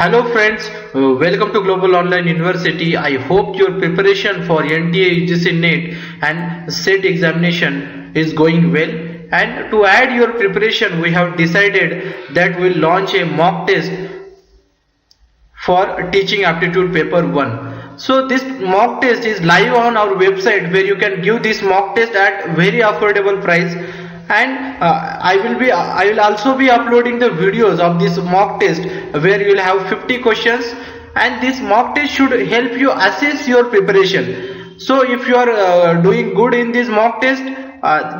Hello friends, welcome to Global Online University. I hope your preparation for NTA NET and SET examination is going well. And to add your preparation, we have decided that we'll launch a mock test for teaching aptitude paper 1. So this mock test is live on our website where you can give this mock test at very affordable price. And I will also be uploading the videos of this mock test where you will have 50 questions, and this mock test should help you assess your preparation. So if you are doing good in this mock test,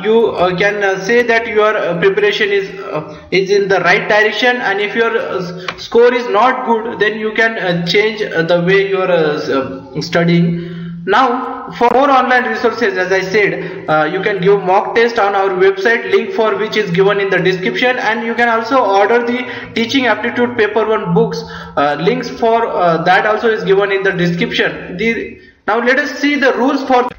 you can say that your preparation is in the right direction, and if your score is not good, then you can change the way you are studying. Now, for more online resources, as I said, you can give mock test on our website, link for which is given in the description, and you can also order the teaching aptitude paper 1 books. Links for that also is given in the description. Now let us see the rules. For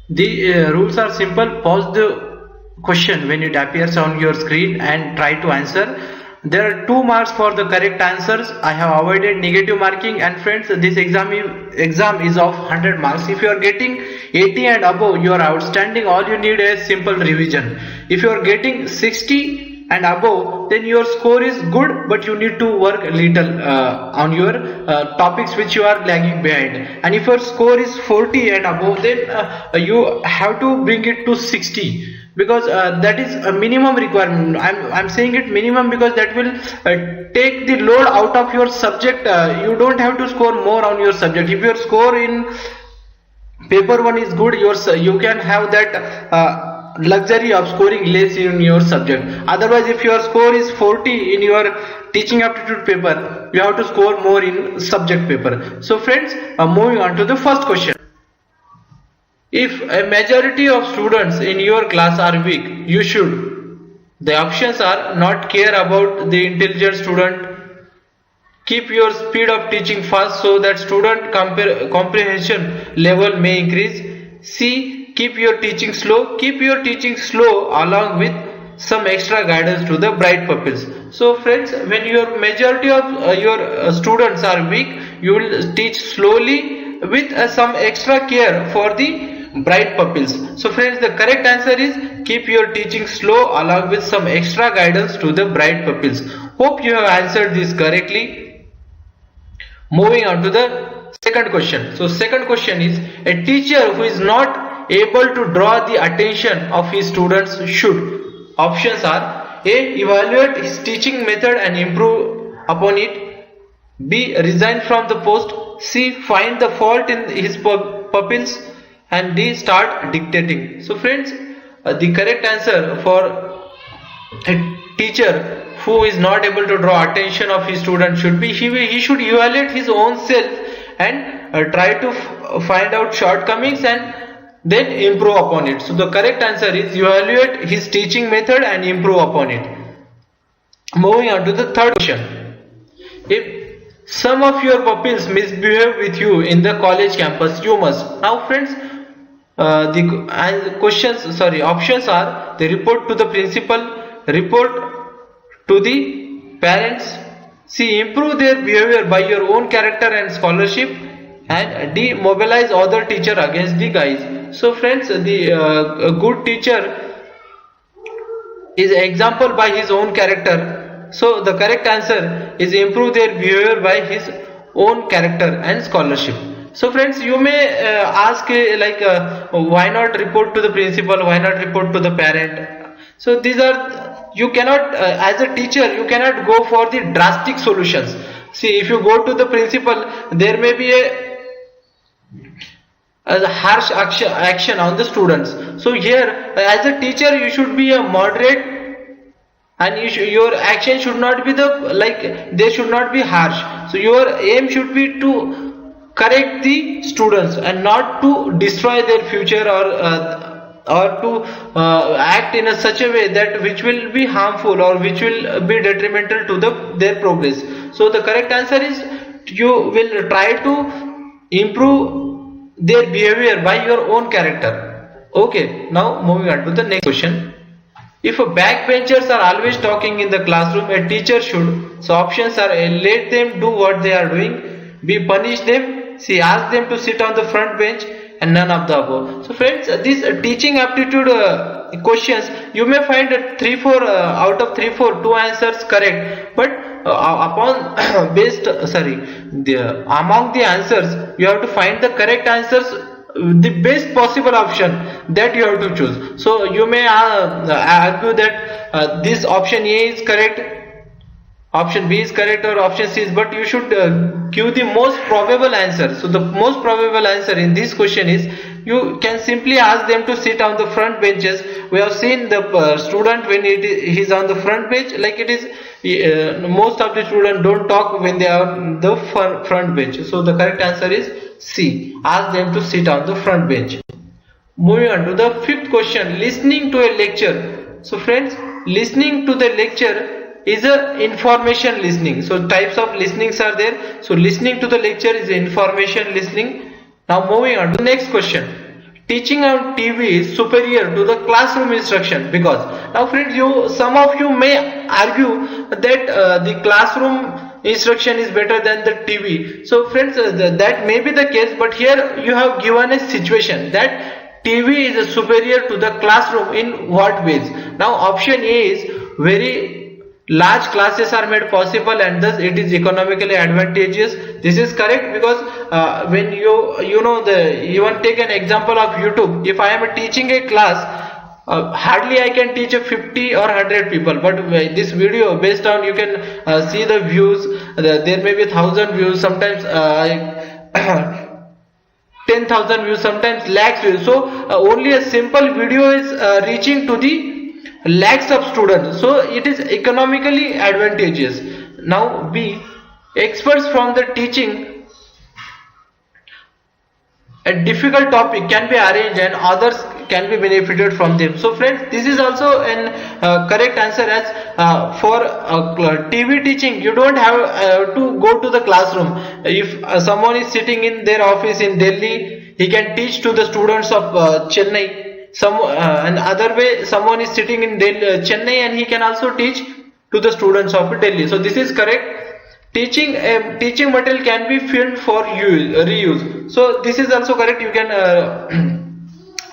the rules are simple. Pause the question when it appears on your screen and try to answer. There are 2 marks for the correct answers. I have avoided negative marking, and friends, this exam is of 100 marks. If you are getting 80 and above, you are outstanding. All you need is simple revision. If you are getting 60 and above, then your score is good, but you need to work a little on your topics which you are lagging behind. And if your score is 40 and above, then you have to bring it to 60. Because that is a minimum requirement. I'm saying it minimum because that will take the load out of your subject. You don't have to score more on your subject. If your score in paper 1 is good, you can have that luxury of scoring less in your subject. Otherwise, if your score is 40 in your teaching aptitude paper, you have to score more in subject paper. So friends, moving on to the first question. If a majority of students in your class are weak, you should. The options are: not care about the intelligent student, keep your speed of teaching fast so that student comprehension level may increase. C. Keep your teaching slow. Keep your teaching slow along with some extra guidance to the bright pupils. So friends, when your majority of your students are weak, you will teach slowly with some extra care for the bright pupils. So friends, the correct answer is keep your teaching slow along with some extra guidance to the bright pupils. Hope you have answered this correctly. Moving on to the second question. So second question is: a teacher who is not able to draw the attention of his students should. Options are: A. Evaluate his teaching method and improve upon it. B. Resign from the post. C. Find the fault in his pupils. And D. Start dictating. So friends, the correct answer for a teacher who is not able to draw attention of his student should be he should evaluate his own self and try to find out shortcomings and then improve upon it. So the correct answer is evaluate his teaching method and improve upon it. Moving on to the third question. If some of your pupils misbehave with you in the college campus, you must. Now friends, options are: the report to the principal, report to the parents. C. Improve their behavior by your own character and scholarship. And D. Mobilize other teacher against the guys. So friends, the good teacher is example by his own character. So the correct answer is improve their behavior by his own character and scholarship. So friends, you may ask why not report to the principal, why not report to the parent? So these are, you cannot as a teacher you cannot go for the drastic solutions. See, if you go to the principal, there may be a harsh action on the students. So here, as a teacher, you should be a moderate, and your action should not be they should not be harsh. So your aim should be to correct the students and not to destroy their future or to act in such a way that which will be harmful or which will be detrimental to their progress. So the correct answer is you will try to improve their behavior by your own character. Okay, now moving on to the next question. If backbenchers are always talking in the classroom, a teacher should. So options are A, let them do what they are doing, B, punish them, C, ask them to sit on the front bench, and none of the above. So friends, these teaching aptitude questions, you may find 3-4 out of 3-4 2 answers correct, but upon based among the answers you have to find the correct answers, the best possible option that you have to choose. So you may argue that this option A is correct, option B is correct, or option C is, but you should give the most probable answer. So the most probable answer in this question is, you can simply ask them to sit on the front benches. We have seen the student when he is on the front bench, like it is most of the students don't talk when they are on the front bench. So the correct answer is C, ask them to sit on the front bench. Moving on to the fifth question, listening to a lecture. So friends, listening to the lecture is a information listening. So types of listenings are there. So listening to the lecture is information listening. Now moving on to the next question, teaching on TV is superior to the classroom instruction, because now friends, some of you may argue that the classroom instruction is better than the TV. So friends, that may be the case, but here you have given a situation that TV is superior to the classroom in what ways? Now option A is, very large classes are made possible and thus it is economically advantageous. This is correct, because when even take an example of YouTube. If I am teaching a class, hardly I can teach a 50 or 100 people, but this video, based on, you can see the views, there may be 1,000 views, sometimes 10,000 views, sometimes lakhs views. So only a simple video is reaching to the lakhs of students, so it is economically advantageous. Now B, experts from the teaching a difficult topic can be arranged and others can be benefited from them. So friends, this is also an correct answer, as for TV teaching you don't have to go to the classroom. If someone is sitting in their office in Delhi, he can teach to the students of Chennai. And other way, someone is sitting in Chennai and he can also teach to the students of Delhi. So this is correct. Teaching material can be filmed for reuse. So this is also correct. You can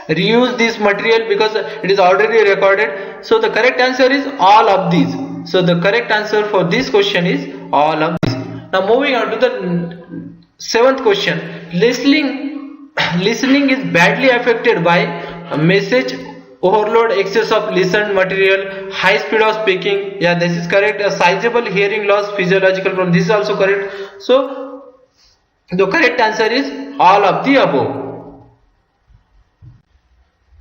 reuse this material because it is already recorded. So the correct answer is all of these. So the correct answer for this question is all of these. Now moving on to the seventh question, listening is badly affected by message overload, excess of listened material, high speed of speaking. Yeah, this is correct. A sizable hearing loss, physiological problem. This is also correct. So the correct answer is all of the above.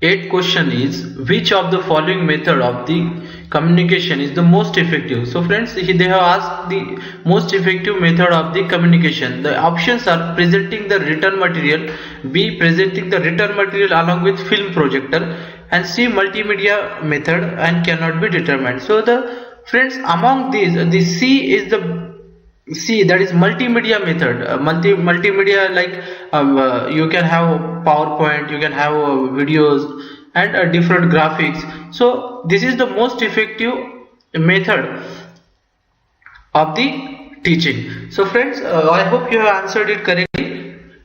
Eighth question is, which of the following method of the communication is the most effective? So friends, they have asked the most effective method of the communication. The options are presenting the written material, B, presenting the written material along with film projector, and C, multimedia method and cannot be determined. So the friends, among these, the C is that is multimedia method. Multimedia, like you can have PowerPoint, you can have videos and different graphics. So this is the most effective method of the teaching. So friends, I hope you have answered it correctly.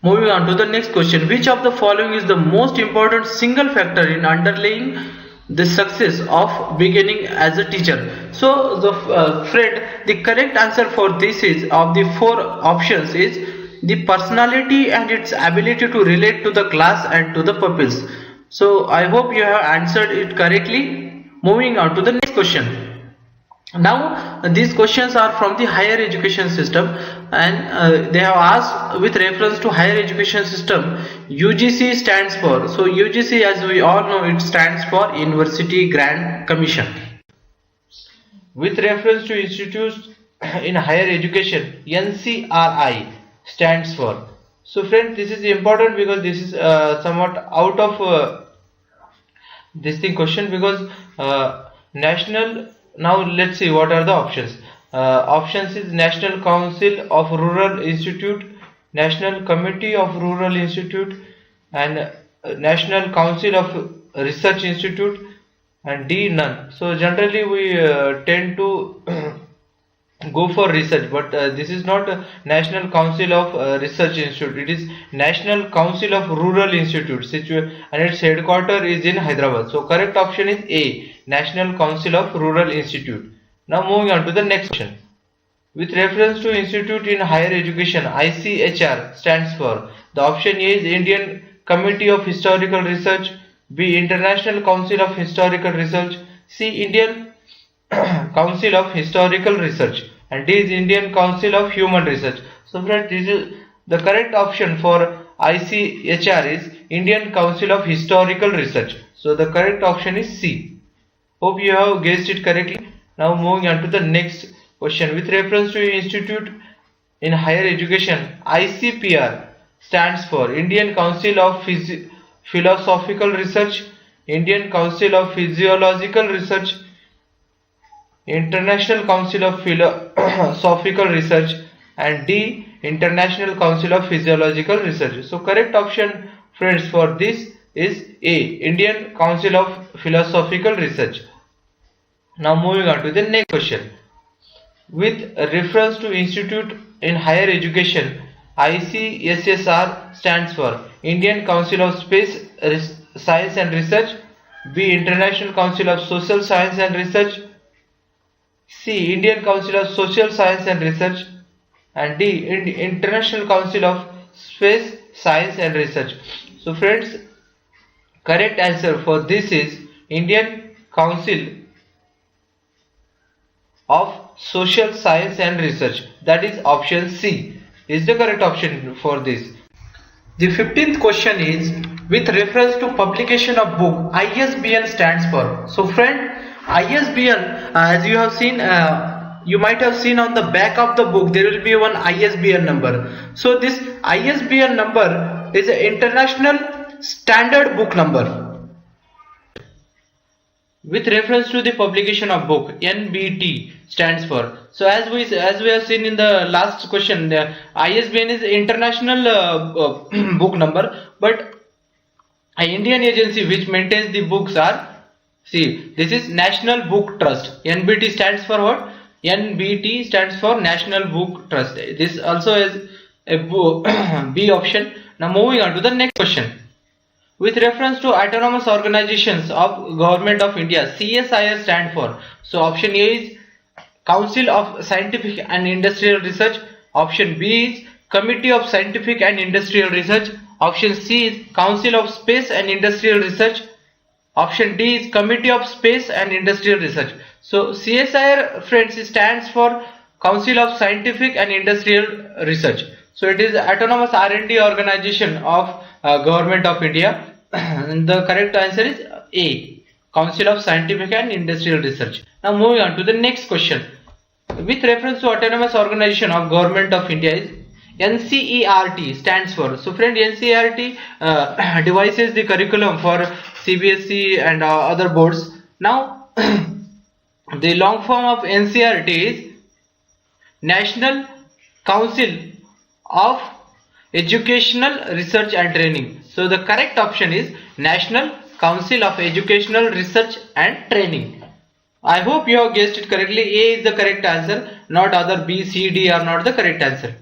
Moving on to the next question, which of the following is the most important single factor in underlying the success of beginning as a teacher? So the the correct answer for this is, of the four options, is the personality and its ability to relate to the class and to the pupils. So I hope you have answered it correctly. Moving on to the next question. Now these questions are from the higher education system, and they have asked with reference to higher education system. UGC stands for, so UGC, as we all know, it stands for University Grant Commission. With reference to institutes in higher education, NCRI stands for. So friends, this is important because this is somewhat out of this thing question, because national. Now let's see what are the options. Options is National Council of Rural Institute, National Committee of Rural Institute, and National Council of Research Institute, and D none. So generally we tend to go for research, but this is not a National Council of Research Institute. It is National Council of Rural Institute, and its headquarter is in Hyderabad. So correct option is A, National Council of Rural Institute. Now moving on to the next question. With reference to Institute in Higher Education, ICHR stands for. The option A is Indian Committee of Historical Research, B, International Council of Historical Research, C, Indian Council of Historical Research, and D is Indian Council of Human Research. So friends, this is the correct option for ICHR is Indian Council of Historical Research. So the correct option is C. Hope you have guessed it correctly. Now moving on to the next question. With reference to Institute in Higher Education, ICPR stands for Indian Council of Philosophical Research, Indian Council of Physiological Research, International Council of Philosophical Research, and D, International Council of Physiological Research. So correct option friends for this is A, Indian Council of Philosophical Research. Now moving on to the next question. With reference to Institute in Higher Education, ICSSR stands for Indian Council of Space Science and Research, B, International Council of Social Science and Research, C, Indian Council of Social Science and Research, and D, International Council of Space Science and Research. So friends, correct answer for this is Indian Council of Social Science and Research. That is option C is the correct option for this. The 15th question is with reference to publication of book, ISBN stands for. So friend, ISBN, as you have seen, you might have seen on the back of the book there will be one ISBN number. So this ISBN number is an international standard book number. With reference to the publication of book, NBT stands for. So as we have seen in the last question, the ISBN is international book number, but an Indian agency which maintains the books are, see, this is National Book Trust. NBT stands for what? NBT stands for National Book Trust. This also is a B option. Now moving on to the next question. With reference to autonomous organizations of Government of India, CSIR stand for. So option A is Council of Scientific and Industrial Research. Option B is Committee of Scientific and Industrial Research. Option C is Council of Space and Industrial Research. Option D is Committee of Space and Industrial Research. So CSIR friends stands for Council of Scientific and Industrial Research. So it is autonomous R&D organization of Government of India. And the correct answer is A, Council of Scientific and Industrial Research. Now moving on to the next question. With reference to autonomous organization of Government of India is NCERT stands for. So friend, NCERT devises the curriculum for CBSE and other boards. Now the long form of NCERT is National Council of Educational Research and Training. So the correct option is National Council of Educational Research and Training. I hope you have guessed it correctly. A is the correct answer, not other B, C, D are not the correct answer.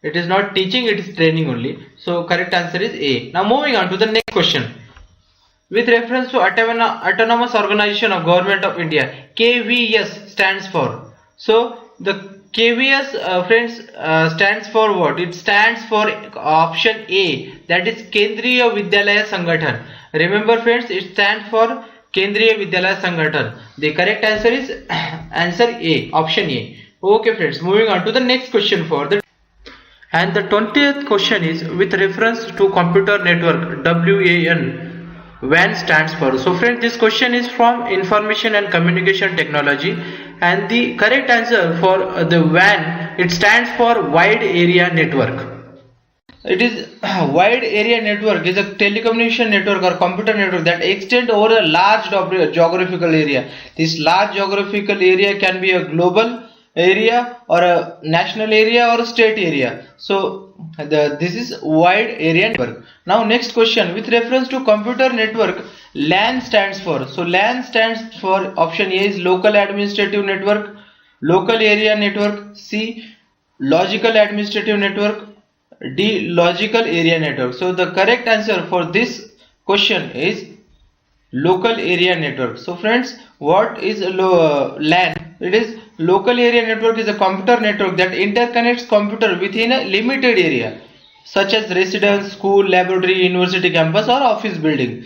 It is not teaching, it is training only. So correct answer is A. Now moving on to the next question. With reference to Autonomous Organization of Government of India, KVS stands for. So the KVS friends stands for what? It stands for option A, that is Kendriya Vidyalaya Sangathan. Remember friends, it stands for Kendriya Vidyalaya Sangathan. The correct answer is answer A, option A. Okay friends, moving on to the next question for the and the 20th question is with reference to computer network, WAN stands for. So friends, this question is from Information and Communication Technology, and the correct answer for the WAN, it stands for Wide Area Network. It is wide area network is a telecommunication network or computer network that extends over a large geographical area. This large geographical area can be a global area or a national area or a state area. So this is wide area network. Now next question, with reference to computer network, LAN stands for? So LAN stands for option A is local administrative network, local area network, C logical administrative network, D logical area network. So the correct answer for this question is local area network. So friends, what is LAN? It is local area network is a computer network that interconnects computer within a limited area such as residence, school, laboratory, university campus or office building.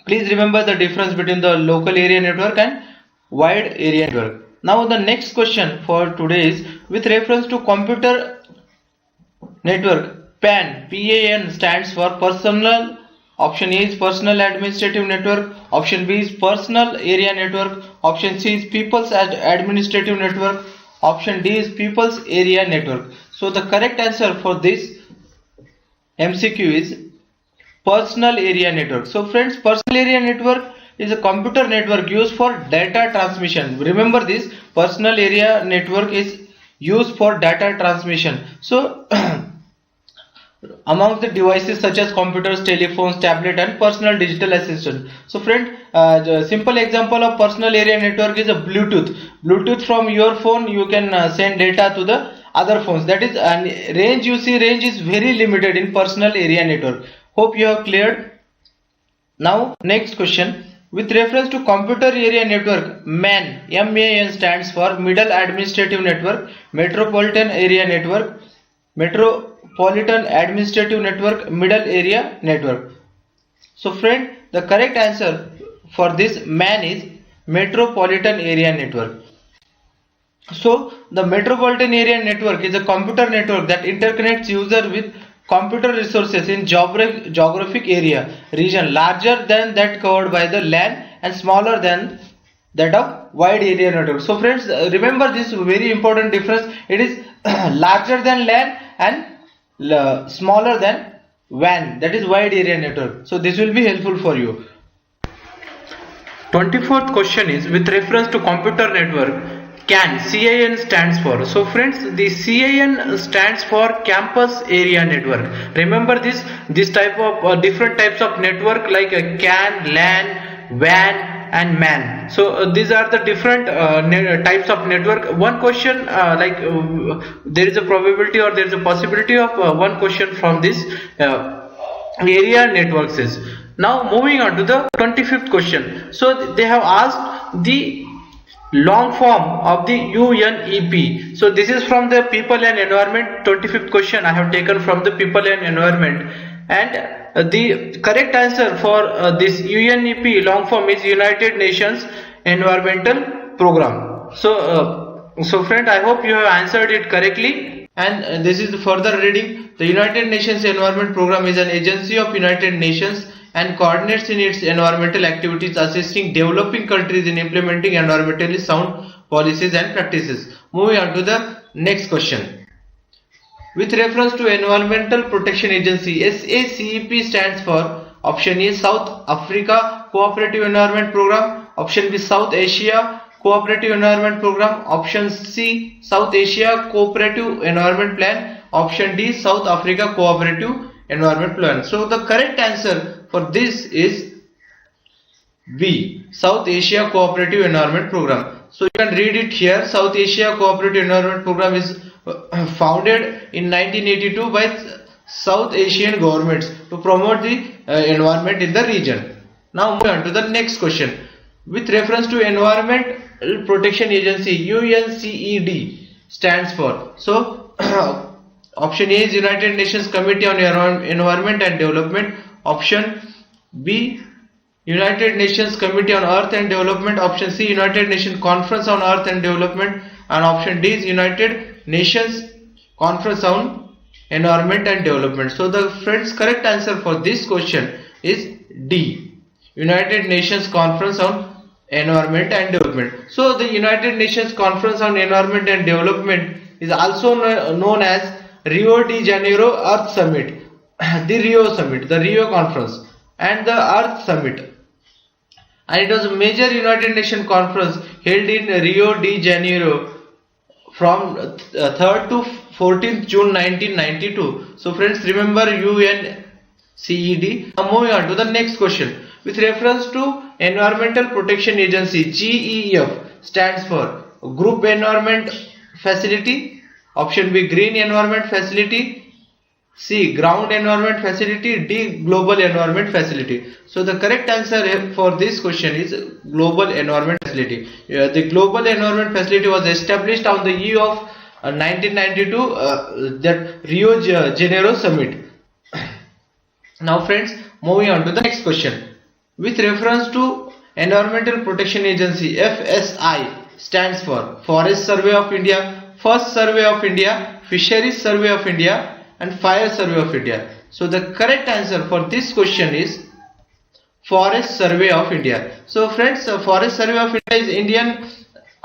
Please remember the difference between the local area network and wide area network. Now the next question for today is with reference to computer network. PAN stands for personal. Option A is personal administrative network. Option B is personal area network. Option C is people's administrative network. Option D is people's area network. So the correct answer for this MCQ is personal area network. So friends, personal area network is a computer network used for data transmission. Remember this, personal area network is used for data transmission. So among the devices such as computers, telephones, tablet and personal digital assistant. So friend, the simple example of personal area network is a Bluetooth from your phone you can send data to the other phones. That is, range you see, range is very limited in personal area network. Hope you have cleared. Now next question, with reference to computer area network, MAN stands for Middle Administrative Network, Metropolitan Area Network, Metropolitan Administrative Network, Middle Area Network. So friend, the correct answer for this MAN is Metropolitan Area Network. So the Metropolitan Area Network is a computer network that interconnects user with computer resources in geographic area region larger than that covered by the LAN and smaller than that of wide area network. So friends, remember this very important difference. It is larger than LAN and smaller than WAN, that is wide area network. So this will be helpful for you. 24th question is with reference to computer network, CAN stands for. So friends, the CAN stands for campus area network. Remember this type of different types of network like a CAN, LAN, WAN and MAN. So these are the different types of network. One question there is a probability or there is a possibility of one question from this area networks is. Now moving on to the 25th question. So they have asked the long form of the UNEP. So this is from the people and environment. 25th question I have taken from the people and environment, and the correct answer for this UNEP long form is United Nations Environmental Program. So friend, I hope you have answered it correctly, and this is the further reading. The United Nations Environment Program is an agency of United Nations and coordinates in its environmental activities, assisting developing countries in implementing environmentally sound policies and practices. Moving on to the next question. With reference to Environmental Protection Agency, SACEP stands for option A South Africa Cooperative Environment Program, option B South Asia Cooperative Environment Program, option C South Asia Cooperative Environment Plan, option D South Africa Cooperative Environment Plan. So the correct answer for this is B, South Asia Cooperative Environment Program. So you can read it here. South Asia Cooperative Environment Program is founded in 1982 by South Asian governments to promote the environment in the region. Now moving on to the next question. With reference to Environmental Protection Agency, UNCED stands for. So option A is United Nations Committee on Environment and Development, option B United Nations Committee on Earth and Development, option C United Nations Conference on Earth and Development, and option D is United Nations Conference on Environment and Development. So the friends, correct answer for this question is D, United Nations Conference on Environment and Development. So the United Nations Conference on Environment and Development is also known as Rio de Janeiro Earth Summit, the Rio Summit, the Rio Conference and the Earth Summit, and it was a major United Nations conference held in Rio de Janeiro from 3rd to 14th June 1992. So friends, remember CED. Now moving on to the next question. With reference to Environmental Protection Agency, GEF stands for Group Environment Facility. Option B, Green Environment Facility. C, Ground Environment Facility. D, Global Environment Facility. So the correct answer for this question is Global Environment Facility. The Global Environment Facility was established on the year of 1992, that Rio de Janeiro Summit. Now friends, moving on to the next question. With reference to Environmental Protection Agency, FSI stands for Forest Survey of India, First Survey of India, Fisheries Survey of India and Fire Survey of India. So the correct answer for this question is Forest Survey of India. So friends, Forest Survey of India is Indian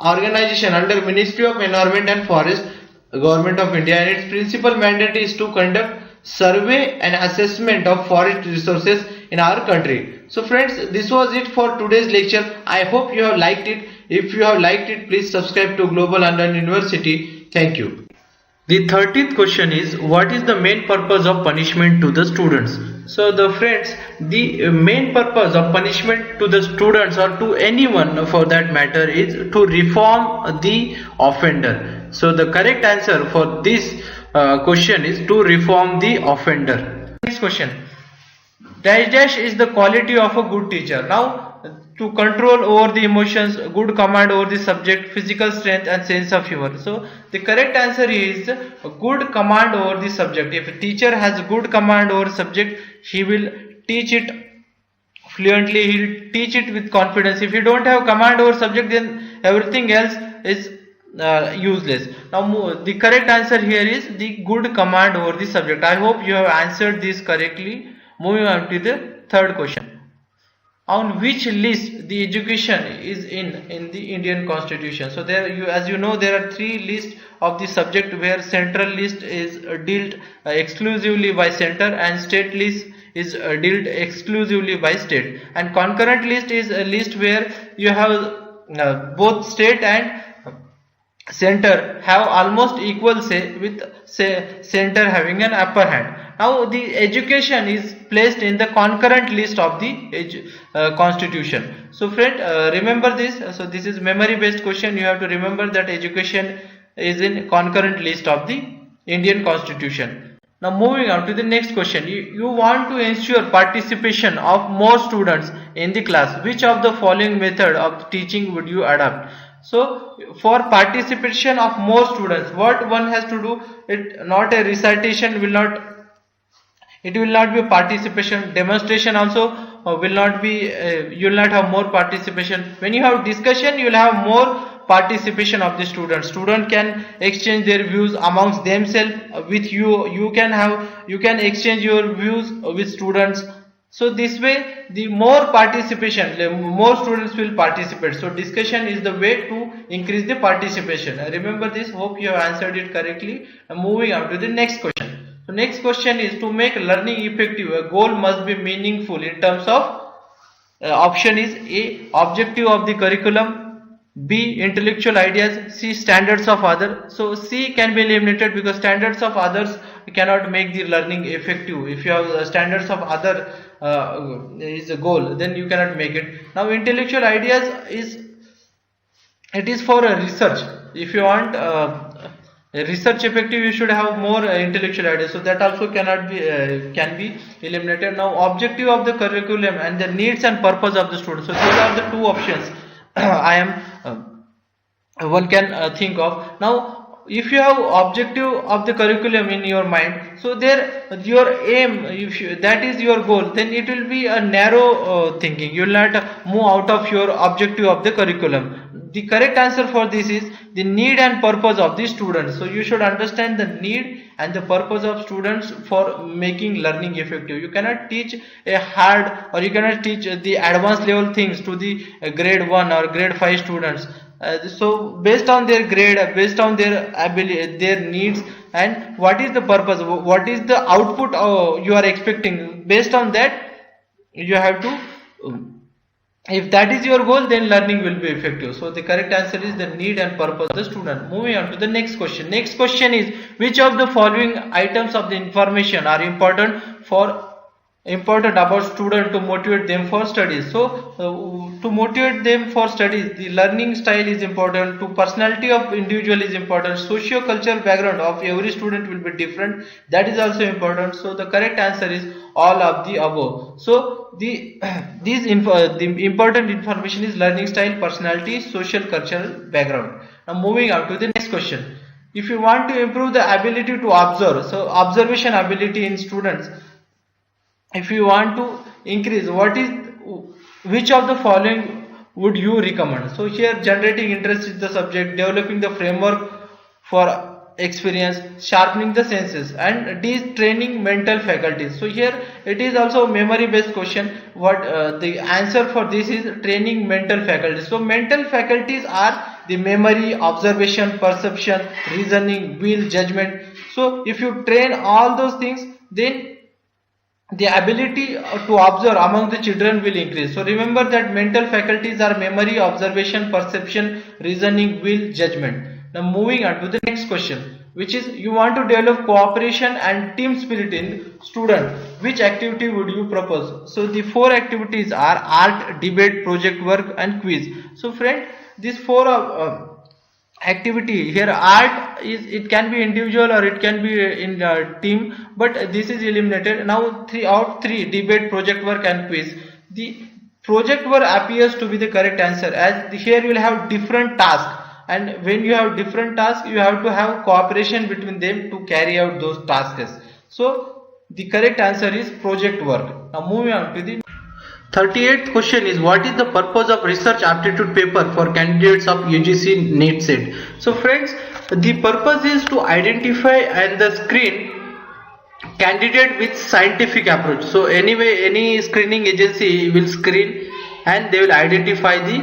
organization under Ministry of Environment and Forest, Government of India, and its principal mandate is to conduct survey and assessment of forest resources in our country. So friends, this was it for today's lecture. I hope you have liked it. If you have liked it, please subscribe to Global Online University. Thank you. The 30th question is, what is the main purpose of punishment to the students? So the friends, the main purpose of punishment to the students or to anyone for that matter is to reform the offender. So the correct answer for this question is to reform the offender. Next question. Dash is the quality of a good teacher. Now, to control over the emotions, good command over the subject, physical strength and sense of humor. So the correct answer is a good command over the subject. If a teacher has good command over subject, he will teach it fluently, he will teach it with confidence. If you don't have command over subject, then everything else is useless. Now the correct answer here is the good command over the subject. I hope you have answered this correctly. Moving on to the third question. On which list the education is in the Indian Constitution? So there, as you know, there are three lists of the subject, where central list is dealt exclusively by center and state list is dealt exclusively by state, and concurrent list is a list where you have both state and center have almost equal say, with center having an upper hand. Now the education is placed in the concurrent list of the constitution. So friend, remember this. So this is memory based question. You have to remember that education is in concurrent list of the Indian Constitution. Now moving on to the next question. You want to ensure participation of more students in the class. Which of the following method of teaching would you adopt? So for participation of more students, what one has to do, it not a recitation will not, it will not be participation. Demonstration also will not be, you will not have more participation. When you have discussion, you will have more participation of the students. Student can exchange their views amongst themselves with you. You can exchange your views with students. So this way, the more participation, more students will participate. So discussion is the way to increase the participation. Remember this. Hope you have answered it correctly. Moving on to the next question. So next question is, to make learning effective, a goal must be meaningful in terms of option is A, objective of the curriculum, B, intellectual ideas, C, standards of others. So C can be eliminated because standards of others cannot make the learning effective. If you have standards of other is a goal, then you cannot make it. Now intellectual ideas is for a research. If you want research effective, you should have more intellectual ideas. So that also cannot be can be eliminated. Now objective of the curriculum and the needs and purpose of the student. So these are the two options one can think of. Now if you have objective of the curriculum in your mind, so there your aim, if that is your goal, then it will be a narrow thinking. You will not move out of your objective of the curriculum. The correct answer for this is the need and purpose of the students. So you should understand the need and the purpose of students for making learning effective. You cannot teach a hard, or you cannot teach the advanced level things to the grade 1 or grade 5 students. So based on their grade, based on their ability, their needs, and what is the purpose, what is the output you are expecting, based on that you have to, if that is your goal, then learning will be effective. So the correct answer is the need and purpose of the student. Moving on to the next question. Next question is, which of the following items of the information are important for important about student to motivate them for studies. So to motivate them for studies, the learning style is important, to personality of individual is important, socio-cultural background of every student will be different, that is also important. So the correct answer is all of the above. So the the important information is learning style, personality, social cultural background. Now moving on to the next question. If you want to improve the ability to observe, so observation ability in students, if you want to increase, which of the following would you recommend? So here, generating interest in the subject, developing the framework for experience, sharpening the senses, and it is training mental faculties. So here it is also a memory based question. What the answer for this is training mental faculties. So mental faculties are the memory, observation, perception, reasoning, will, judgment. So if you train all those things, then the ability to observe among the children will increase. So remember that mental faculties are memory, observation, perception, reasoning, will, judgment. Now moving on to the next question, which is you want to develop cooperation and team spirit in student. Which activity would you propose? So the four activities are art, debate, project work, and quiz. So friend, these four activity here, art is, it can be individual or it can be in team, but this is eliminated. Now three debate, project work, and quiz. The project work appears to be the correct answer, as here you will have different tasks, and when you have different tasks you have to have cooperation between them to carry out those tasks. So the correct answer is project work. Now moving on to the 38th question is, what is the purpose of research aptitude paper for candidates of UGC NET set? So friends, the purpose is to identify and the screen candidate with scientific approach. So anyway, any screening agency will screen and they will identify the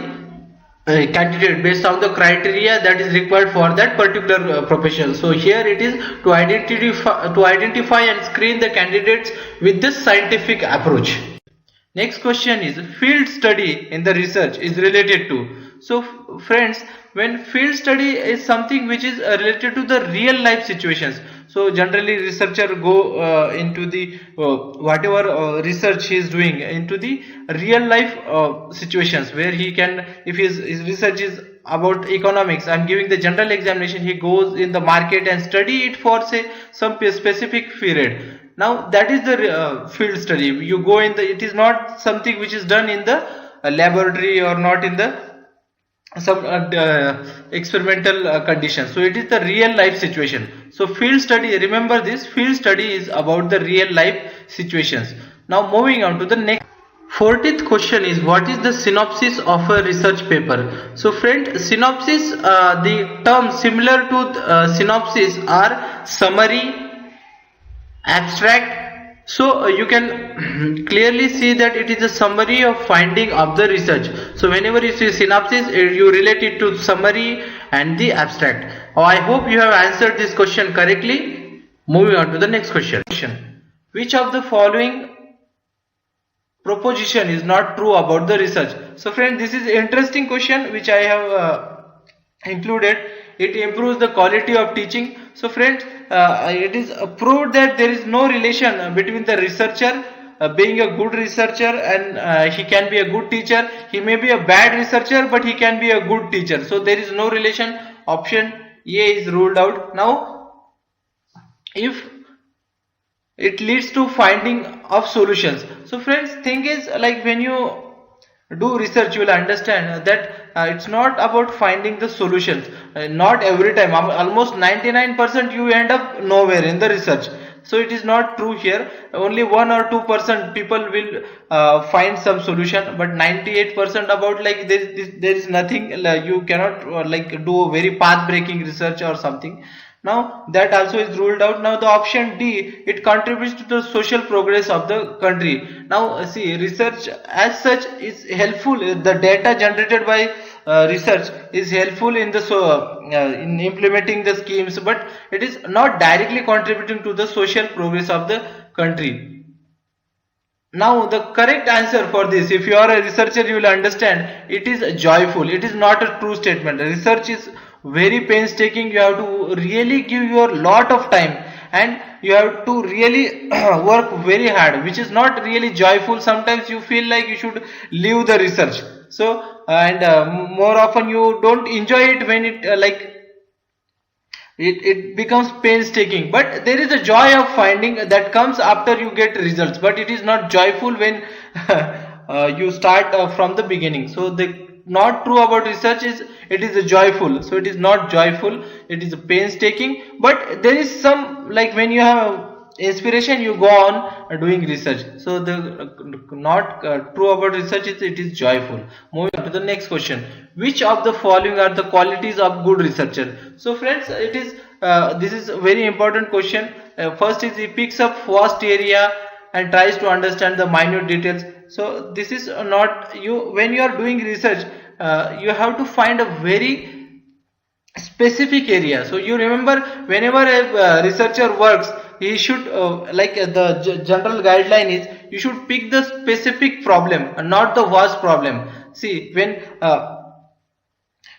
candidate based on the criteria that is required for that particular profession. So here it is to identify and screen the candidates with this scientific approach. Next question is, field study in the research is related to. So friends, when field study is something which is related to the real life situations. So generally researcher go into the whatever research he is doing into the real life situations, where he can, if his research is about economics and giving the general examination, he goes in the market and study it for say some specific period. Now that is the field study. You go in the, it is not something which is done in the laboratory or not in the some experimental conditions. So it is the real life situation. So field study, remember this, field study is about the real life situations. Now moving on to the next. 40th question is, what is the synopsis of a research paper? So friend, synopsis, the terms similar to synopsis are summary, abstract. So you can clearly see that it is a summary of finding of the research. So whenever you see synopsis, you relate it to summary and the abstract. I hope you have answered this question correctly. Moving on to the next question. Which of the following proposition is not true about the research? So friend, this is an interesting question which I have included. It improves the quality of teaching. So friends, it is proved that there is no relation between the researcher being a good researcher and he can be a good teacher. He may be a bad researcher, but he can be a good teacher. So there is no relation. Option A is ruled out. Now, if it leads to finding of solutions. So friends, thing is, like when you do research, you will understand that it's not about finding the solutions. Not every time, almost 99% you end up nowhere in the research. So it is not true here. Only 1 or 2% people will find some solution, but 98% about like there is nothing. You cannot like do a very path breaking research or something. Now that also is ruled out. Now the option D, it contributes to the social progress of the country. Now see, research as such is helpful. The data generated by research is helpful in the in implementing the schemes, but it is not directly contributing to the social progress of the country. Now the correct answer for this, if you are a researcher, you will understand it is joyful. It is not a true statement. Research is very painstaking. You have to really give your lot of time, and you have to really work very hard, which is not really joyful. Sometimes you feel like you should leave the research. So and more often you don't enjoy it when it it becomes painstaking, but there is a joy of finding that comes after you get results, but it is not joyful when you start from the beginning. So the not true about research is it is a joyful, so it is not joyful, it is a painstaking, but there is some, like when you have inspiration you go on doing research. So the not true about research is it is joyful. Moving on to the next question: which of the following are the qualities of good researcher? So friends, it is this is a very important question. First is he picks up vast area and tries to understand the minute details. So this is not you, when you are doing research you have to find a very specific area. So you remember, whenever a researcher works, he should the general guideline is you should pick the specific problem and not the vast problem. See, when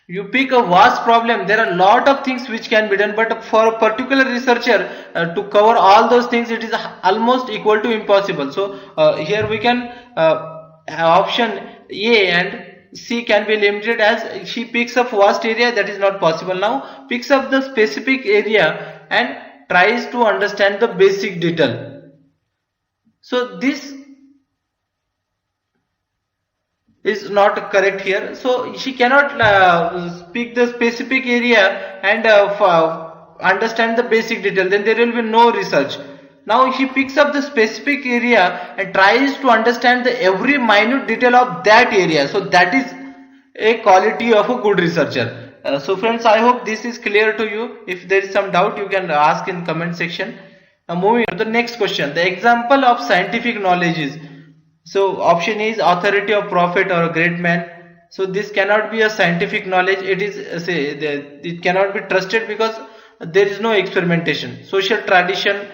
you pick a vast problem, there are a lot of things which can be done, but for a particular researcher to cover all those things, it is almost equal to impossible. So here we can option A and C can be limited, as she picks up vast area, that is not possible. Now picks up the specific area and tries to understand the basic detail. So this is not correct here. So she cannot pick the specific area and understand the basic detail, then there will be no research. Now she picks up the specific area and tries to understand the every minute detail of that area. So that is a quality of a good researcher. So friends, I hope this is clear to you. If there is some doubt, you can ask in comment section. Now moving on to the next question: the example of scientific knowledge is. So option is authority of prophet or a great man. So this cannot be a scientific knowledge. It is it cannot be trusted because there is no experimentation. Social tradition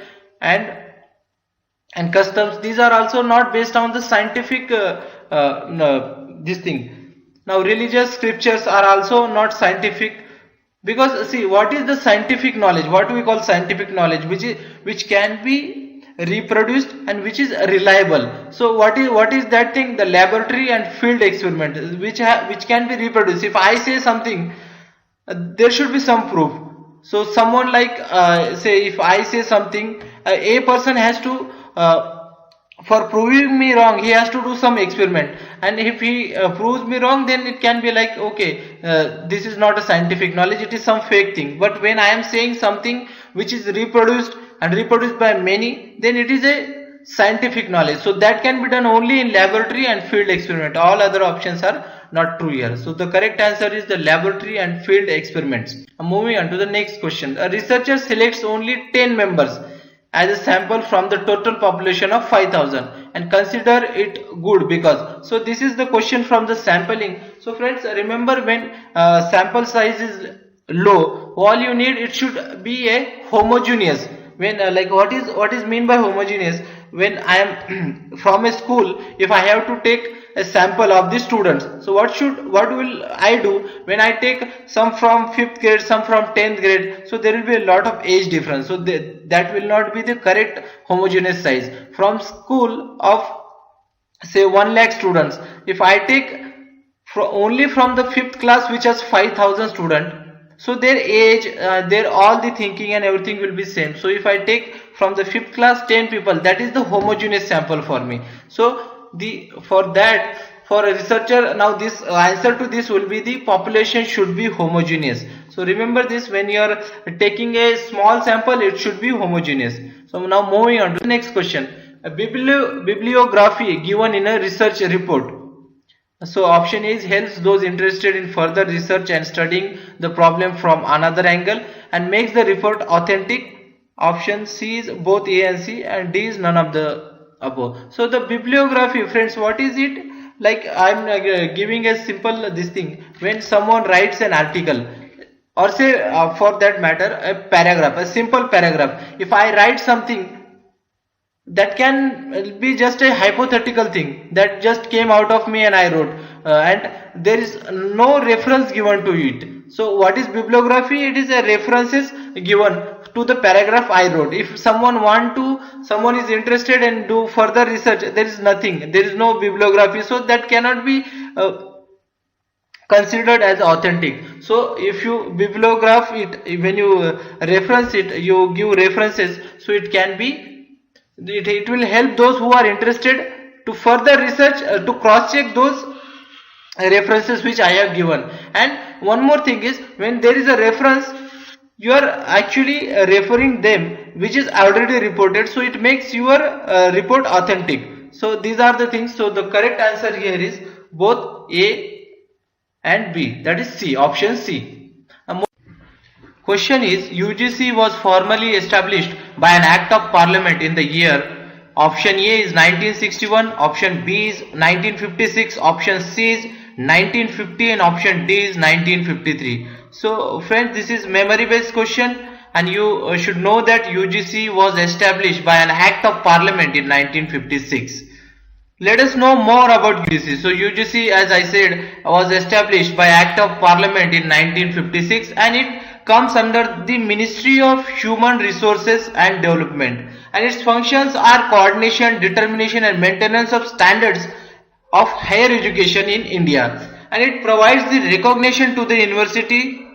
and customs, these are also not based on the scientific this thing. Now religious scriptures are also not scientific, because see, what is the scientific knowledge, what we call scientific knowledge, which can be reproduced and which is reliable. So what is that thing? The laboratory and field experiment which can be reproduced. If I say something, there should be some proof. So someone like say if I say something, a person has to for proving me wrong, he has to do some experiment, and if he proves me wrong, then it can be like, okay, this is not a scientific knowledge, it is some fake thing. But when I am saying something which is reproduced and reproduced by many, then it is a scientific knowledge. So that can be done only in laboratory and field experiment. All other options are not true here. So the correct answer is the laboratory and field experiments. Moving on to the next question: a researcher selects only 10 members as a sample from the total population of 5,000 and consider it good because. So this is the question from the sampling. So friends, remember, when sample size is low, all you need, it should be a homogeneous. When what is mean by homogeneous? When I am from a school, if I have to take a sample of the students, so what will I do when I take some from 5th grade, some from 10th grade? So there will be a lot of age difference, so that will not be the correct homogeneous size. From school of say 1 lakh students, if I take only from the 5th class, which has 5,000 students, so their age, their all the thinking and everything will be same. So if I take from the 5th class 10 people, that is the homogeneous sample for me. So for a researcher, now this answer to this will be the population should be homogeneous. So remember this, when you are taking a small sample, it should be homogeneous. So now moving on to the next question: a bibliography given in a research report. So option A is helps those interested in further research and studying the problem from another angle and makes the report authentic. Option C is both A and C, and D is none of the above. So the bibliography, friends, what is it? Like I am giving a simple this thing. When someone writes an article, or say for that matter a paragraph, a simple paragraph, if I write something, that can be just a hypothetical thing that just came out of me and I wrote, and there is no reference given to it. So what is bibliography? It is a references given to the paragraph I wrote. If someone is interested and do further research, there is nothing, there is no bibliography, so that cannot be considered as authentic. So if you bibliograph it, when you reference it, you give references, so it can be, it will help those who are interested to further research, to cross check those references which I have given. And one more thing is, when there is a reference, you are actually referring them which is already reported, so it makes your report authentic. So these are the things. So the correct answer here is both A and B, that is C, option C. Question is, UGC was formally established by an act of parliament in the year. Option A is 1961, option B is 1956, option C is 1950, and option D is 1953. So friends, this is memory based question, and you should know that UGC was established by an act of parliament in 1956. Let us know more about UGC. So UGC, as I said, was established by act of parliament in 1956, and it comes under the Ministry of Human Resources and Development, and its functions are coordination, determination and maintenance of standards of higher education in India, and it provides the recognition to the university,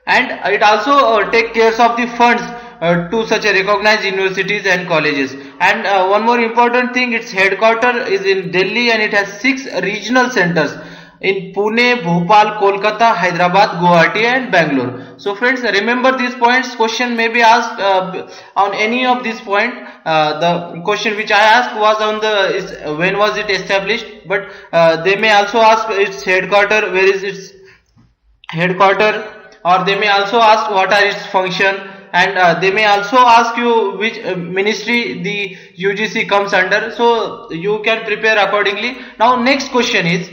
and it also takes care of the funds to such a recognized universities and colleges. And one more important thing, its headquarters is in Delhi, and it has 6 regional centers in Pune, Bhopal, Kolkata, Hyderabad, Guwahati and Bangalore. So friends, remember these points. Question may be asked on any of these points. The question which I asked was on the when was it established, but they may also ask its headquarters, where is its headquarters, or they may also ask what are its function, and they may also ask you which ministry the UGC comes under. So you can prepare accordingly. Now next question is,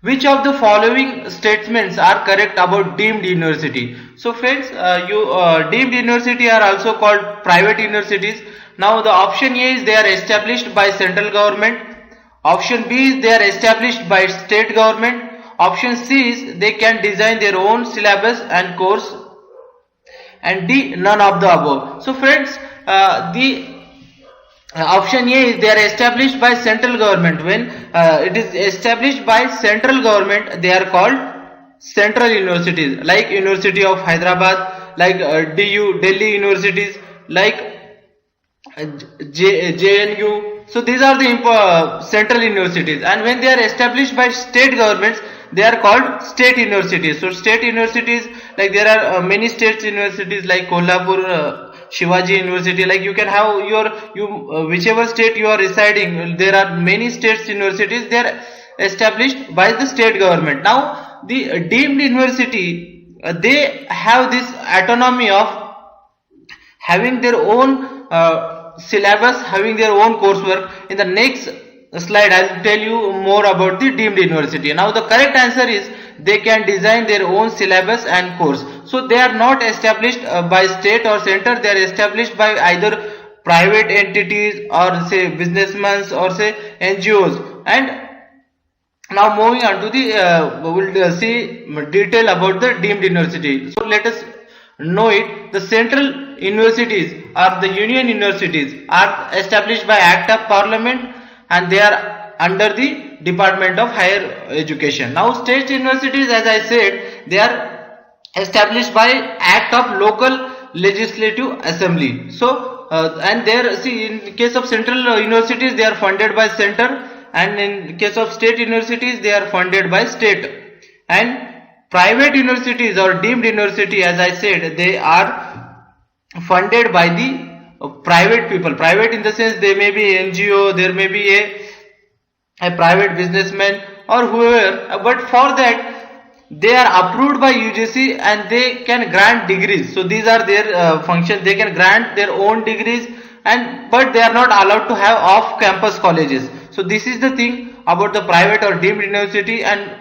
which of the following statements are correct about deemed university? So friends, deemed university are also called private universities. Now the option A is they are established by central government. Option B is they are established by state government. Option C is they can design their own syllabus and course. And D, none of the above. So friends, the option A is they are established by central government. When it is established by central government, they are called central universities, like University of Hyderabad, like DU, Delhi universities, like JNU. So these are the central universities. And when they are established by state governments, they are called state universities. So state universities, like there are many states universities like Kolhapur, Shivaji University, like you can have whichever state you are residing, there are many states universities, they are established by the state government. Now the deemed university, they have this autonomy of having their own syllabus, having their own coursework. In the next slide I will tell you more about the deemed university. Now the correct answer is they can design their own syllabus and course. So they are not established by state or center, they are established by either private entities or say businessmen or say NGOs. And now moving on to the we will see detail about the deemed university. So let us know it. The central universities or the union universities are established by act of parliament, and they are under the Department of Higher Education. Now state universities, as I said, they are established by act of local legislative assembly. So and there, see, in case of central universities they are funded by center, and in case of state universities they are funded by state. And private universities or deemed university, as I said, they are funded by the private people. Private in the sense they may be NGO, there may be a private businessman or whoever, but for that they are approved by UGC and they can grant degrees. So these are their functions. They can grant their own degrees, but they are not allowed to have off-campus colleges. So this is the thing about the private or deemed university. And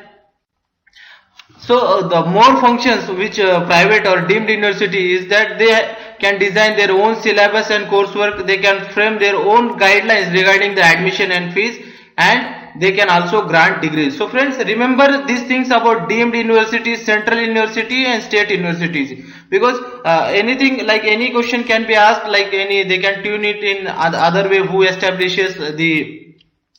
so the more functions which private or deemed university is that they can design their own syllabus and coursework. They can frame their own guidelines regarding the admission and fees, and they can also grant degrees. So friends, remember these things about deemed universities, central university and state universities, because anything like any question can be asked, like any they can tune it in other way, who establishes the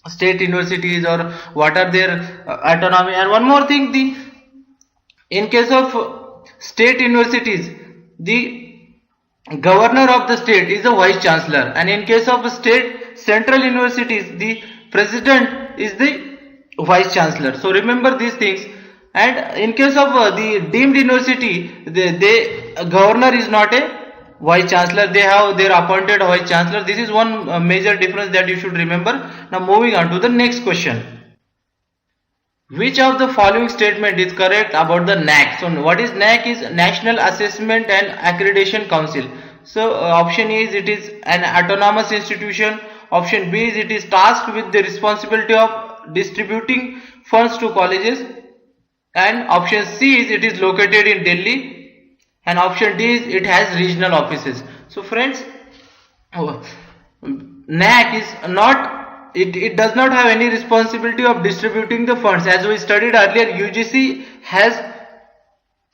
state universities or what are their autonomy. And one more thing, the in case of state universities, the governor of the state is the vice chancellor, and in case of state central universities, the president is the vice chancellor. So remember these things. And in case of the deemed university, they governor is not a vice chancellor, they have their appointed vice chancellor. This is one major difference that you should remember. Now moving on to the next question. Which of the following statement is correct about the NAC? So what is NAC? Is National Assessment and Accreditation Council. So option A is it is an autonomous institution. Option B is it is tasked with the responsibility of distributing funds to colleges. And option C is it is located in Delhi. And option D is it has regional offices. So friends, NAC is not, it does not have any responsibility of distributing the funds. As we studied earlier, UGC has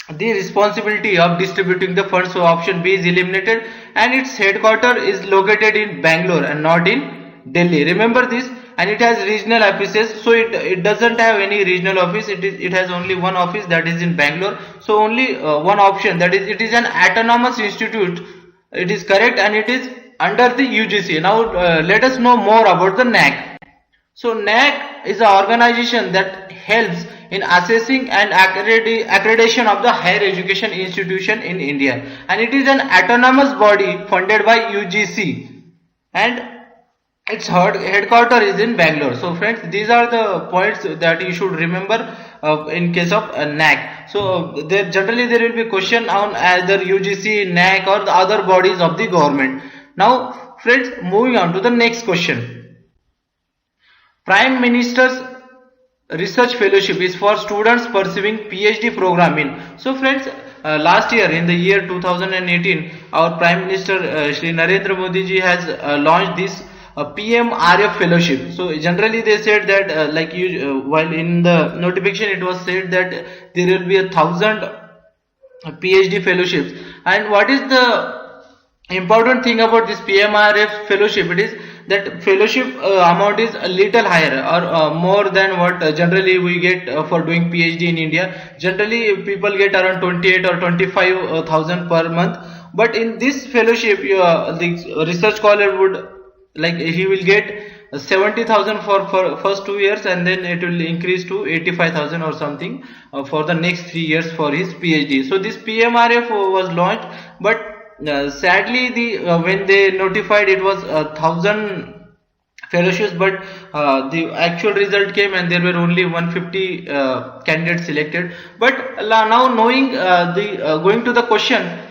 the responsibility of distributing the funds. So option B is eliminated, and its headquarters is located in Bangalore and not in Delhi. Remember this. And it has regional offices, so it doesn't have any regional office. It has only one office, that is in Bangalore. So only one option, that is it is an autonomous institute. It is correct, and it is under the UGC. Now let us know more about the NAC. So NAC is an organization that helps in assessing and accreditation of the higher education institution in India, and it is an autonomous body funded by UGC, and its headquarters is in Bangalore. So friends, these are the points that you should remember in case of NAC. So generally there will be question on either UGC, NAC or the other bodies of the government. Now friends, moving on to the next question. Prime Minister's Research Fellowship is for students pursuing PhD program in. So friends, last year in the year 2018, our Prime Minister Shri Narendra Modi ji has launched this PMRF fellowship. So generally they said that while in the notification it was said that there will be 1,000 PhD fellowships. And what is the important thing about this PMRF fellowship? It is that fellowship amount is a little higher or more than what generally we get for doing PhD in India. Generally people get around 28 or 25,000 per month, but in this fellowship the research scholar would, like, he will get 70,000 for first 2 years, and then it will increase to 85,000 or something for the next 3 years for his PhD. So this PMRF was launched, but sadly the when they notified it was 1,000 fellowships, but the actual result came and there were only 150 candidates selected. But now knowing going to the question,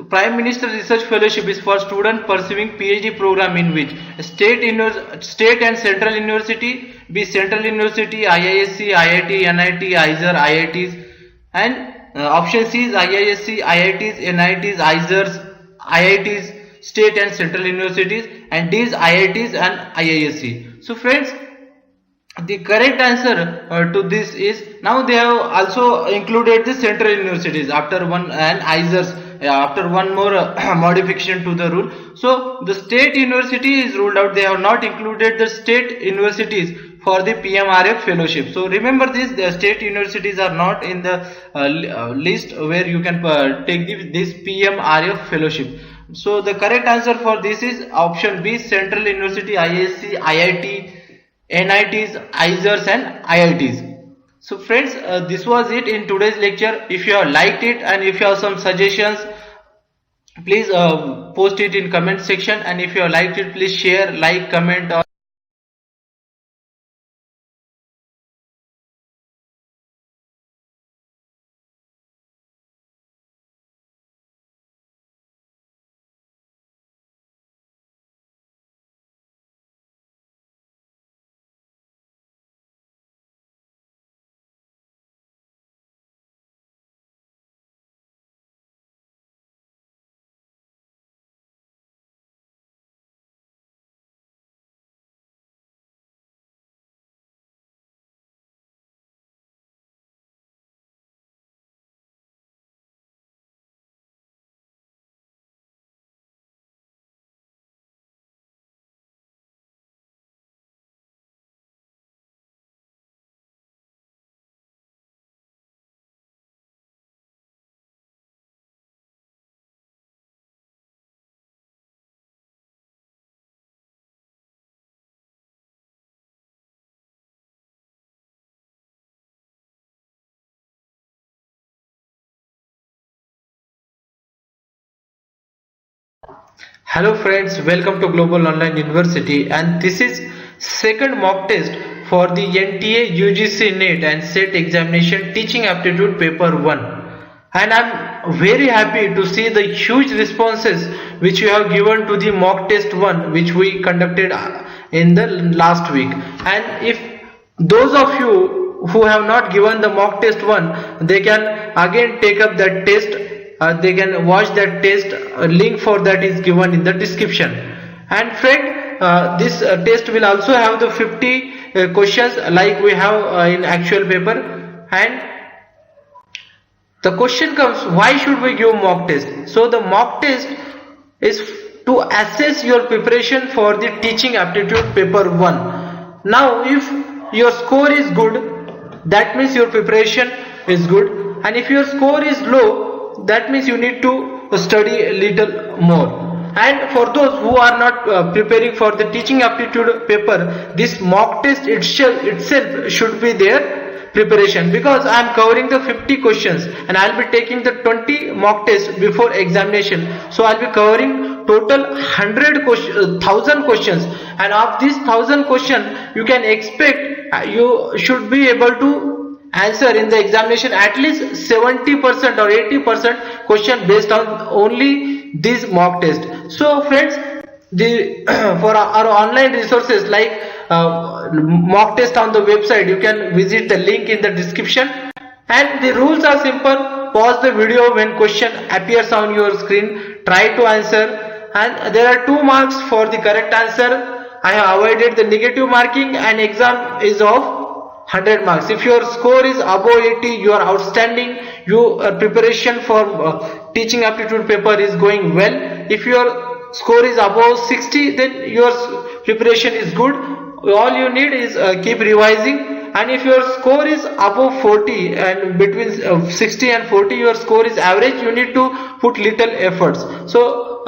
Prime Minister Research Fellowship is for students pursuing PhD program in which state and central university, B central university, IISc, IIT, NIT, IISER, IITs, and option C is IISc, IITs, NITs, IISERs, IITs, state and central universities, and D is IITs and IISc. So friends, the correct answer to this is, now they have also included the central universities after one, and IISERs after one more modification to the rule. So the state university is ruled out. They have not included the state universities for the PMRF fellowship. So remember this, the state universities are not in the list where you can take this PMRF fellowship. So the correct answer for this is option B, central university, IISc, IIT, NITs, IISERs and IITs. So friends, this was it in today's lecture. If you have liked it and if you have some suggestions, please post it in comment section, and if you have liked it, please share, like, comment or Hello friends, welcome to Global Online University, and this is second mock test for the NTA UGC NET and SET examination teaching aptitude paper 1. And I'm very happy to see the huge responses which you have given to the mock test 1 which we conducted in the last week. And if those of you who have not given the mock test 1, they can again take up that test. They can watch that test. Link for that is given in the description. And friend, this test will also have the 50 questions like we have in actual paper. And the question comes, why should we give mock test? So the mock test is to assess your preparation for the teaching aptitude paper 1. Now if your score is good, that means your preparation is good, and if your score is low, that means you need to study a little more. And for those who are not preparing for the teaching aptitude paper, this mock test itself should be their preparation, because I am covering the 50 questions and I will be taking the 20 mock tests before examination. So I will be covering total 1,000 questions, and of these 1,000 questions you can expect you should be able to answer in the examination at least 70% or 80% question based on only this mock test. So friends, for our online resources like mock test on the website, you can visit the link in the description. And the rules are simple. Pause the video when question appears on your screen, try to answer, and there are 2 marks for the correct answer. I have avoided the negative marking, and exam is of 100 marks. If your score is above 80, you are outstanding. Your preparation for teaching aptitude paper is going well. If your score is above 60, then your preparation is good. All you need is keep revising. And if your score is above 40 and between 60 and 40 your score is average, you need to put little efforts. So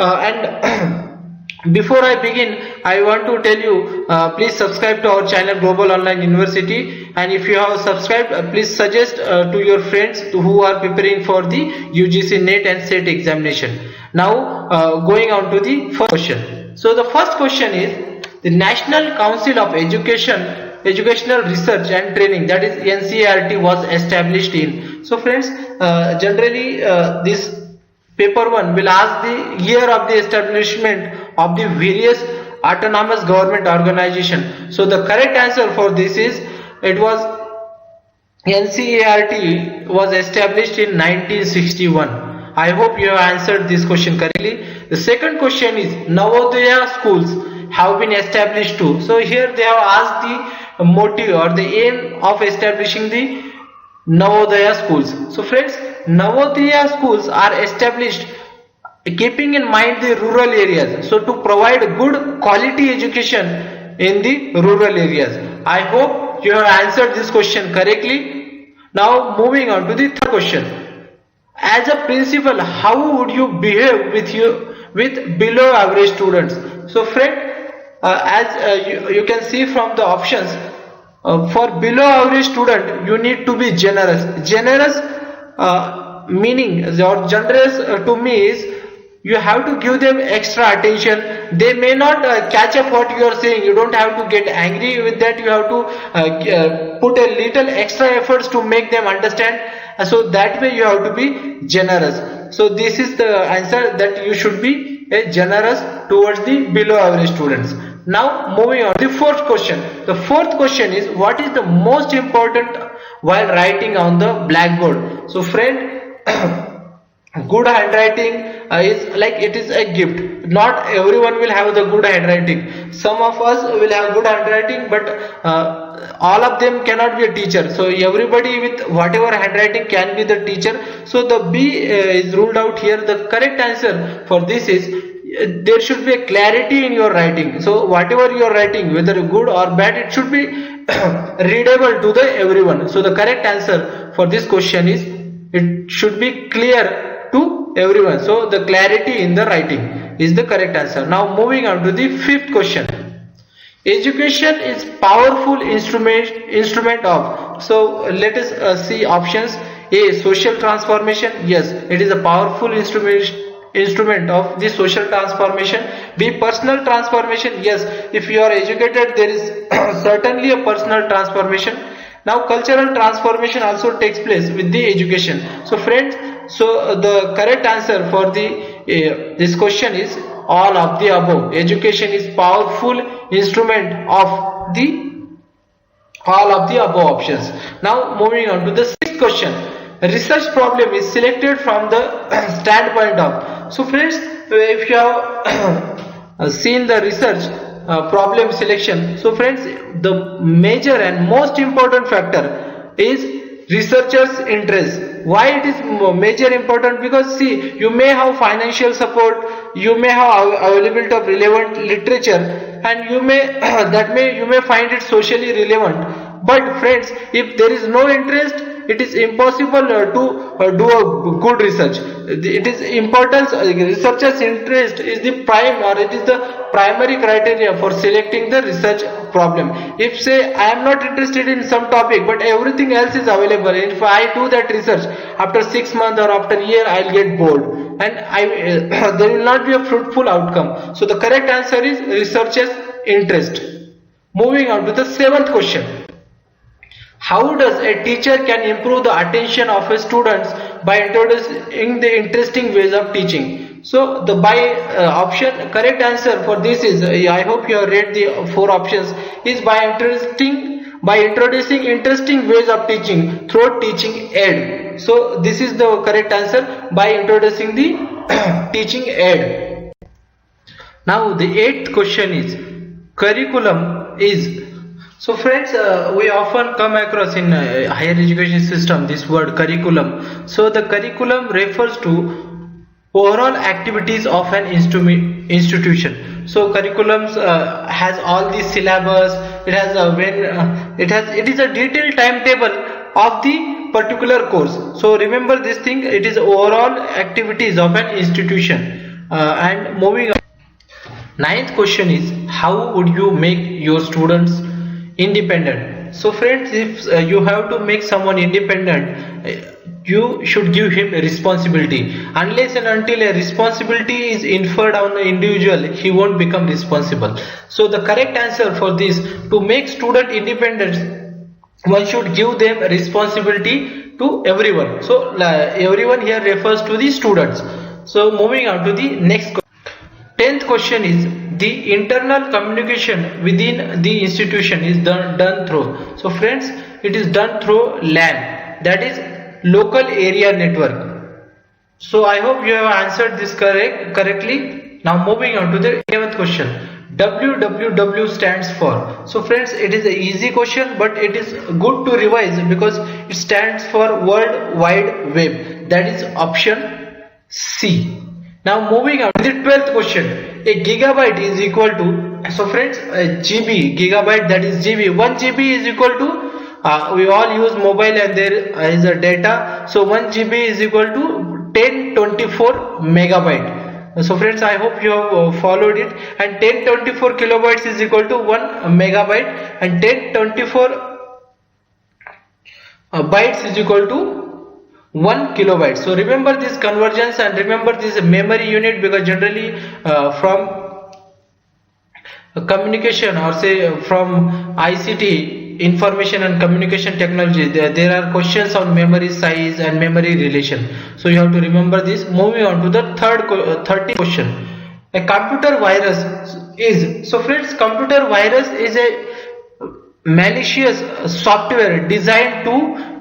before I begin, I want to tell you, please subscribe to our channel Global Online University, and if you have subscribed, please suggest to your friends who are preparing for the UGC NET and SET examination. Now going on to the first question. So the first question is, the National Council of Educational Research and Training, that is NCERT, was established in. So friends, generally this paper 1 will ask the year of the establishment of the various autonomous government organization. So the correct answer for this is, it was NCERT was established in 1961. I hope you have answered this question correctly. The second question is, Navodaya schools have been established too. So here they have asked the motive or the aim of establishing the Navodaya schools. So friends, Navodaya schools are established keeping in mind the rural areas, so to provide good quality education in the rural areas. I hope you have answered this question correctly. Now moving on to the third question. As a principal, how would you behave with below average students? So friend, as you can see from the options, for below average student you need to be generous. Meaning, or generous to me is, you have to give them extra attention. They may not catch up what you are saying. You don't have to get angry with that. You have to put a little extra efforts to make them understand. So that way you have to be generous. So this is the answer, that you should be generous towards the below average students. Now moving on to the fourth question. The fourth question is, what is the most important while writing on the blackboard? So friend, good handwriting is like, it is a gift. Not everyone will have the good handwriting. Some of us will have good handwriting, but all of them cannot be a teacher. So everybody with whatever handwriting can be the teacher. So the B is ruled out here. The correct answer for this is, there should be a clarity in your writing. So whatever you are writing, whether good or bad, it should be readable to the everyone. So the correct answer for this question is, it should be clear to everyone. So the clarity in the writing is the correct answer. Now moving on to the fifth question. Education is powerful instrument of. So let us see options. A, social transformation. Yes, it is a powerful instrument instrument of the social transformation. Be personal transformation, yes, if you are educated there is certainly a personal transformation. Now cultural transformation also takes place with the education. So friends, so the correct answer for the this question is all of the above. Education is powerful instrument of the all of the above options. Now moving on to the sixth question. A research problem is selected from the standpoint of. So friends, if you have seen the research problem selection, so friends, the major and most important factor is researchers' interest. Why it is major important? Because see, you may have financial support, you may have availability of relevant literature, and you may you may find it socially relevant. But friends, if there is no interest, it is impossible to do a good research. It is importance, researchers' interest is the prime, or it is the primary criteria for selecting the research problem. If say I am not interested in some topic but everything else is available, if I do that research after 6 months or after a year, I'll get bored and there will not be a fruitful outcome. So the correct answer is researchers' interest. Moving on to the seventh question. How does a teacher can improve the attention of his students by introducing the interesting ways of teaching? So the option correct answer for this is, I hope you have read the 4 options, is by introducing interesting ways of teaching through teaching aid. So this is the correct answer, by introducing the teaching aid. Now the 8th question is, curriculum is. So friends, we often come across in higher education system this word curriculum. So the curriculum refers to overall activities of an institution. So curriculums has all the syllabus. It has it is a detailed timetable of the particular course. So remember this thing. It is overall activities of an institution. And moving on. 9th question is, how would you make your students independent? So friends, if you have to make someone independent, you should give him a responsibility. Unless and until a responsibility is inferred on the individual, he won't become responsible. So the correct answer for this, to make student independent, one should give them responsibility to everyone. So everyone here refers to the students. So moving on to the next question. 10th question is, the internal communication within the institution is done through. So friends, it is done through LAN, that is local area network. So I hope you have answered this correctly. Now moving on to the 11th question. WWW stands for. So friends, it is an easy question, but it is good to revise because it stands for World Wide Web. That is option C. Now moving on to the 12th question. A gigabyte is equal to, so friends, GB, gigabyte, that is GB. 1 GB is equal to, we all use mobile and there is a data. So 1 GB is equal to 1024 megabyte. So friends, I hope you have followed it. And 1024 kilobytes is equal to 1 megabyte, and 1024 bytes is equal to 1 kilobyte. So remember this conversions and remember this memory unit, because generally from communication, or say from ICT, information and communication technology, there are questions on memory size and memory relation. So you have to remember this. Moving on to the 30th question. A computer virus is, so friends, computer virus is a malicious software designed to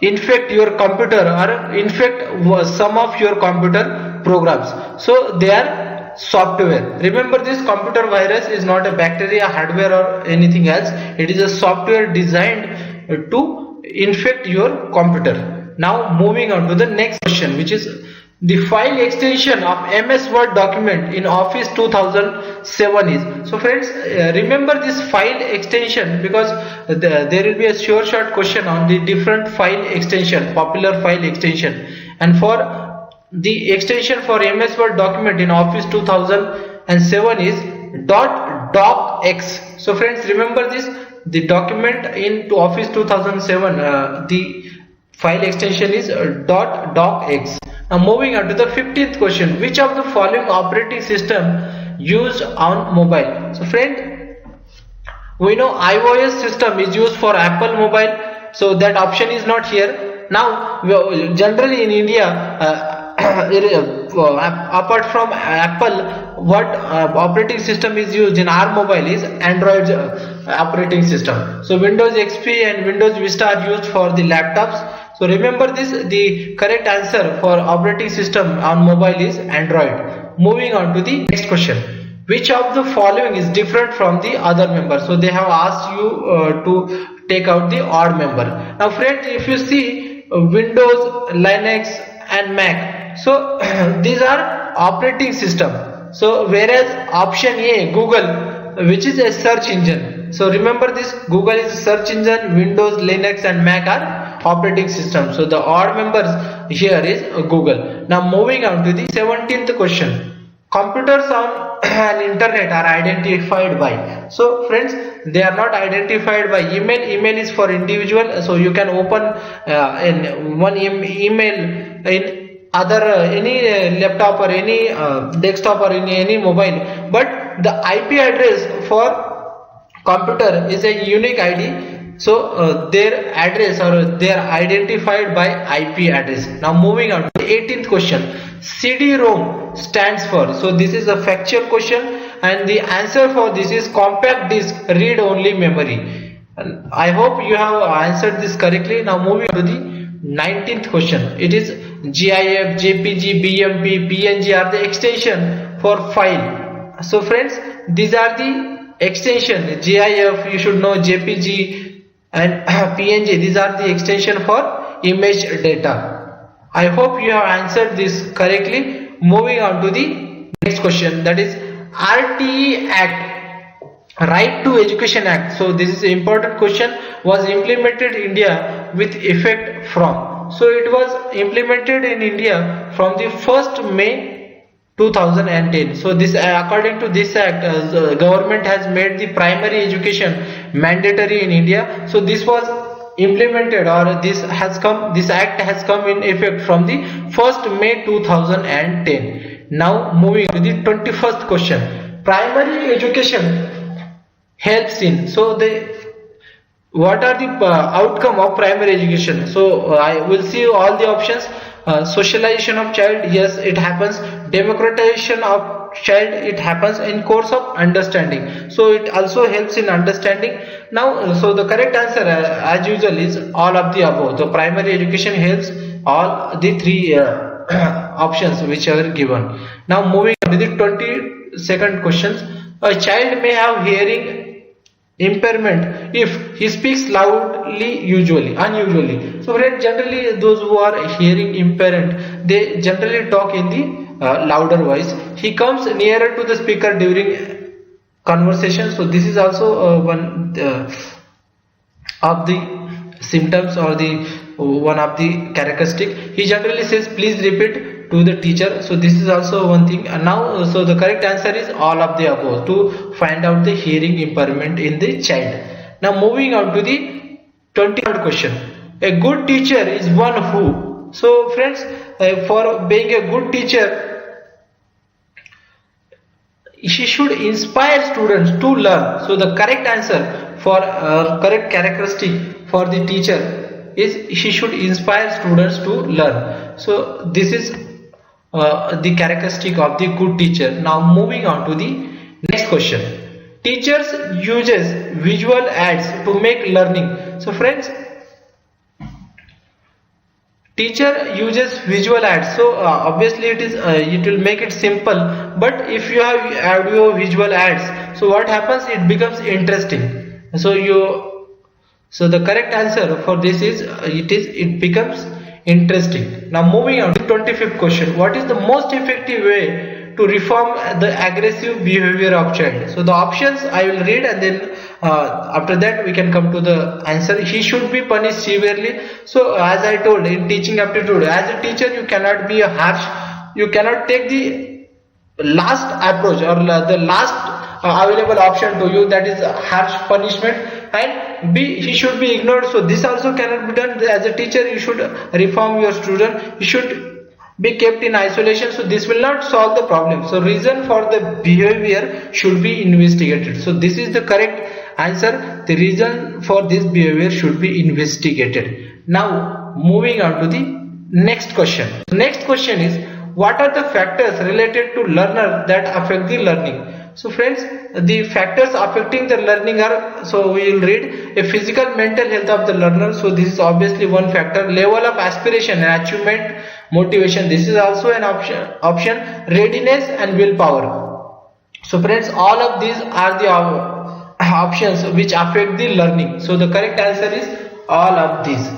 infect your computer or infect some of your computer programs. So they are software. Remember this, computer virus is not a bacteria, hardware or anything else. It is a software designed to infect your computer. Now moving on to the next question, which is the file extension of MS Word document in Office 2007 is. So friends, remember this file extension, because there will be a sure shot question on the different file extension, popular file extension. And for the extension for MS Word document in Office 2007 is .docx. So friends, remember this, the document in Office 2007, the file extension is .docx. Now moving on to the 15th question. Which of the following operating system used on mobile? So friend, we know iOS system is used for Apple mobile, so that option is not here. Now generally in India, apart from Apple, what operating system is used in our mobile is Android operating system. So Windows XP and Windows Vista are used for the laptops. So remember this, the correct answer for operating system on mobile is Android. Moving on to the next question. Which of the following is different from the other member? So they have asked you to take out the odd member. Now friends, if you see Windows, Linux and Mac, so these are operating system. So whereas option A, Google, which is a search engine. So remember this, Google is a search engine, Windows, Linux and Mac are operating system. So the odd members here is Google. Now moving on to the 17th question. Computers on an internet are identified by. So friends, they are not identified by email. Email is for individual, so you can open in one email in other any laptop or any desktop or any mobile, but the IP address for computer is a unique ID. So their address or they are identified by IP address. Now moving on to the 18th question. CD-ROM stands for. So this is a factual question and the answer for this is compact disc read only memory. And I hope you have answered this correctly. Now moving on to the 19th question. It is GIF, JPG, BMP, PNG are the extension for file. So friends, these are the extension. GIF you should know, JPG and PNG, these are the extension for image data. I hope you have answered this correctly. Moving on to the next question, that is RTE Act, Right to Education Act. So this is an important question. Was implemented in India with effect from. So it was implemented in India from the 1st May 2010. So this according to this act, the government has made the primary education mandatory in India. So this was implemented or this act has come in effect from the 1st May 2010. Now moving to the 21st question. Primary education helps in. So what are the outcome of primary education? So I will see all the options. Socialization of child, yes, it happens. Democratization of child, it happens in course of understanding. So it also helps in understanding. Now so the correct answer as usual is all of the above. The primary education helps all the three options which are given. Now moving on to the 22nd questions. A child may have hearing impairment if he speaks loudly, unusually. So generally those who are hearing impaired, they generally talk in the louder voice. He comes nearer to the speaker during conversation. So this is also one of the symptoms or the one of the characteristic. He generally says please repeat to the teacher. So this is also one thing. And now so the correct answer is all of the above to find out the hearing impairment in the child. Now moving on to the 23rd question. A good teacher is one who. So friends, for being a good teacher, she should inspire students to learn. So the correct answer for correct characteristic for the teacher is she should inspire students to learn. So this is the characteristic of the good teacher. Now moving on to the next question. Teachers uses visual aids to make learning. So friends, teacher uses visual aids. So obviously it will make it simple, but if you have audio visual aids, so what happens, it becomes interesting. So the correct answer for this is it becomes interesting. Now moving on to 25th question. What is the most effective way to reform the aggressive behavior of child? So the options I will read and then after that we can come to the answer. He should be punished severely. So as I told, in teaching aptitude, as a teacher you cannot be harsh. You cannot take the last approach or the last available option to you, that is harsh punishment, and he should be ignored. So this also cannot be done. As a teacher you should reform your student. You should be kept in isolation, so this will not solve the problem. So reason for the behavior should be investigated. So this is the correct answer. The reason for this behavior should be investigated. Now moving on to the next question. The next question is, what are the factors related to learner that affect the learning? So friends, the factors affecting the learning are, so we will read, a physical mental health of the learner. So this is obviously one factor. Level of aspiration and achievement, motivation, this is also an option. Readiness and willpower. So friends, all of these are the options which affect the learning. So the correct answer is all of these.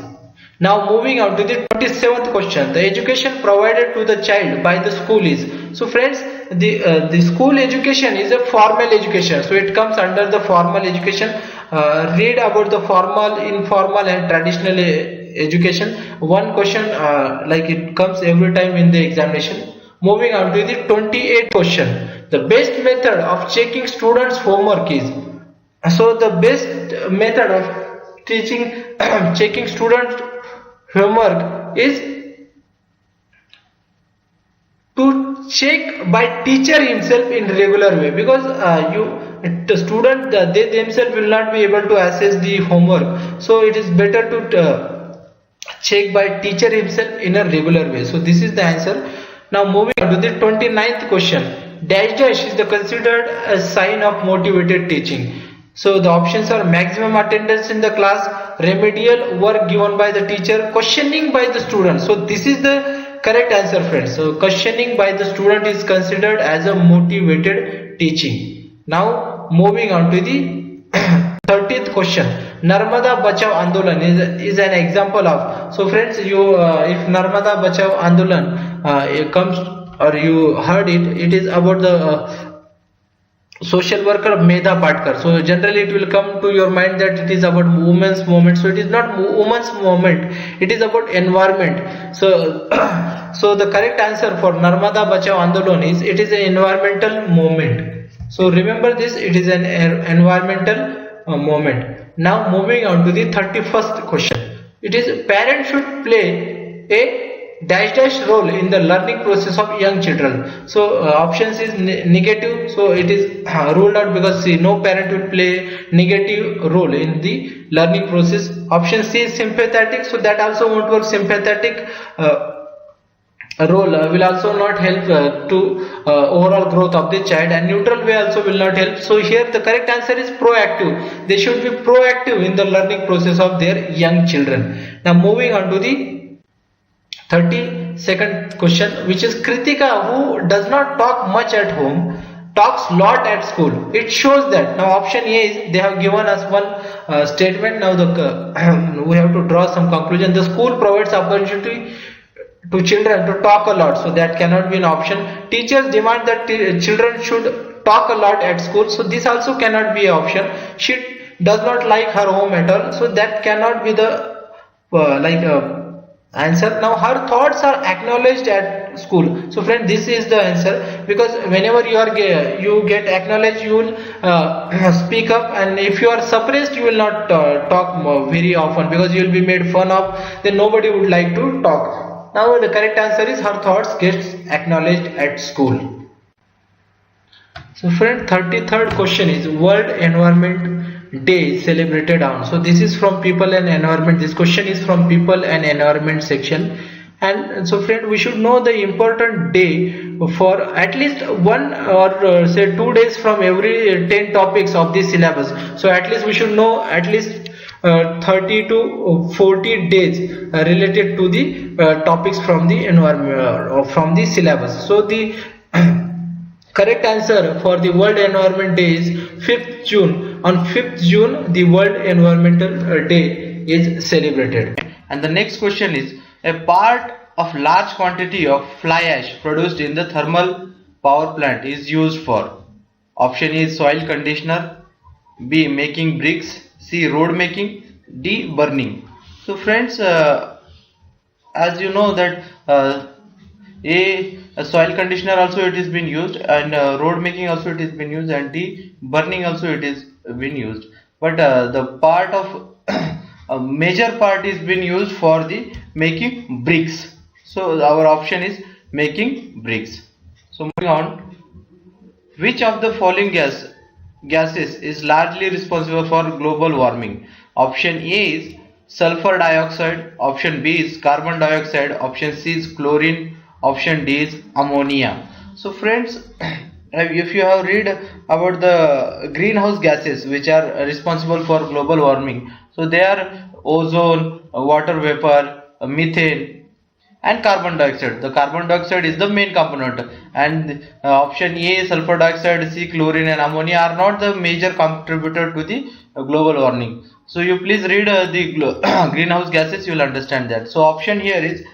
Now moving on to the 27th question. The education provided to the child by the school is. So friends, the school education is a formal education. So it comes under the formal education. Read about the formal, informal and traditional education. One question like it comes every time in the examination. Moving on to the 28th question. The best method of checking students' homework is. So the best method of checking students' homework is to check by teacher himself in regular way, because the student they themselves will not be able to assess the homework. So it is better to check by teacher himself in a regular way. So this is the answer. Now moving on to the 29th question. Dash dash is considered a sign of motivated teaching. So the options are maximum attendance in the class, remedial work given by the teacher, questioning by the student. So this is the correct answer, friends. So questioning by the student is considered as a motivated teaching. Now moving on to the 30th question. Narmada Bachao Andolan is an example of. So friends, you if Narmada Bachao Andolan comes or you heard it, it is about the social worker Medha Patkar. So generally it will come to your mind that it is about women's movement. So it is not women's movement, it is about environment. So so the correct answer for Narmada Bachao Andolan is, it is an environmental movement. So remember this, it is an environmental movement. Now moving on to the 31st question. It is, parents should play a dash dash role in the learning process of young children. So options is negative, so it is ruled out, because see, no parent will play negative role in the learning process. Option C is sympathetic, so that also won't work. Sympathetic role will also not help to overall growth of the child, and neutral way also will not help. So here the correct answer is proactive. They should be proactive in the learning process of their young children. Now moving on to the 32nd question, which is, Kritika, who does not talk much at home, talks lot at school. It shows that. Now option A is, they have given us one statement. Now we have to draw some conclusion. The school provides opportunity to children to talk a lot, so that cannot be an option. Teachers demand that children should talk a lot at school, so this also cannot be an option. She does not like her home at all, so that cannot be the answer. Now her thoughts are acknowledged at school. So friend, this is the answer, because whenever you get acknowledged, you will speak up, and if you are suppressed, you will not talk very often, because you will be made fun of, then nobody would like to talk. Now the correct answer is, her thoughts gets acknowledged at school. So friend, 33rd question is, World Environment Day is celebrated on. So this is from People and Environment. This question is from People and Environment section. And so friend, we should know the important day for at least one or say 2 days from every 10 topics of the syllabus. So at least we should know at least 30 to 40 days related to the topics from the environment or from the syllabus. So the correct answer for the World Environment Day is 5th June. On 5th June, the World Environmental Day is celebrated. And the next question is, a part of large quantity of fly ash produced in the thermal power plant is used for. Option A is soil conditioner, B making bricks, C road making, D burning. So friends, as you know that a soil conditioner also it is been used, and road making also it is been used, and D burning also it is been used. But the part of a major part is been used for the making bricks. So our option is making bricks. So moving on, which of the following gases is largely responsible for global warming? Option A is sulfur dioxide, option B is carbon dioxide, option C is chlorine, option D is ammonia. So friends, if you have read about the greenhouse gases which are responsible for global warming, so they are ozone, water vapor, methane and carbon dioxide. The carbon dioxide is the main component, and option A sulfur dioxide, C chlorine and ammonia are not the major contributor to the global warming. So you please read the greenhouse gases, you will understand that. So option here is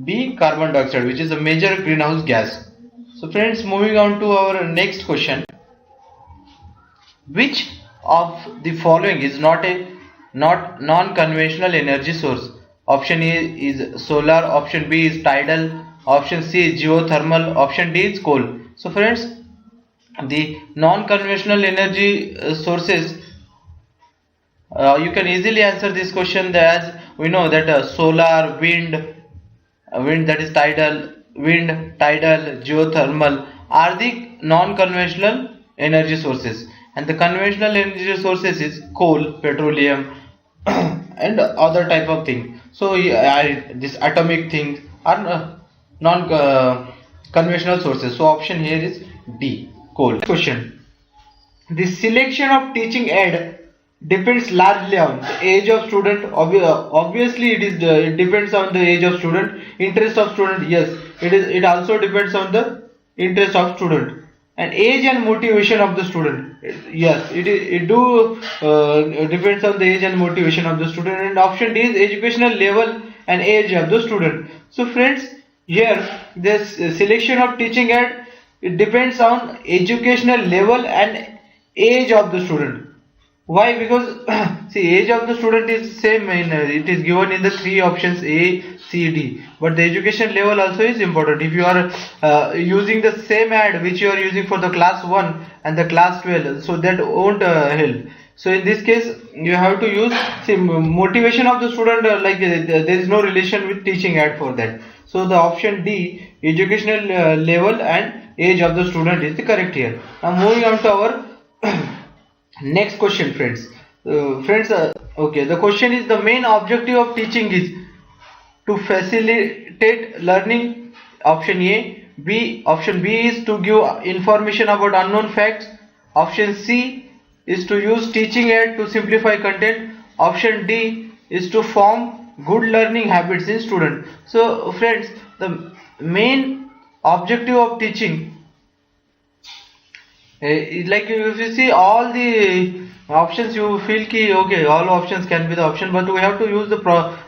B carbon dioxide, which is a major greenhouse gas. So friends, moving on to our next question, which of the following is not non-conventional energy source? Option A is solar, option B is tidal, option C is geothermal, option D is coal. So friends, the non-conventional energy sources, you can easily answer this question as we know that solar, wind that is tidal, geothermal are the non-conventional energy sources, and the conventional energy sources is coal, petroleum and other type of thing. So this atomic things are non-conventional sources. So option here is D, coal. Question: the selection of teaching aid depends largely on the age of student. Obviously it depends on the age of student. Interest of student, yes, it also depends on the interest of student. And age and motivation of the student, yes, it depends on the age and motivation of the student. And option D is educational level and age of the student. So friends, here this selection of teaching aid, it depends on educational level and age of the student. Why? Because see, age of the student is same in it is given in the three options A, C, D, but the education level also is important. If you are using the same ad which you are using for the class 1 and the class 12, so that won't help. So in this case you have to use, see, motivation of the student, there is no relation with teaching ad for that. So the option D, educational level and age of the student, is the correct here. Now moving on to our next question, friends. Okay, the question is, the main objective of teaching is to facilitate learning. Option A. Option B is to give information about unknown facts. Option C is to use teaching aid to simplify content. Option D is to form good learning habits in student. So friends, the main objective of teaching, like if you see all the options, you feel ki okay, all options can be the option, but we have to use the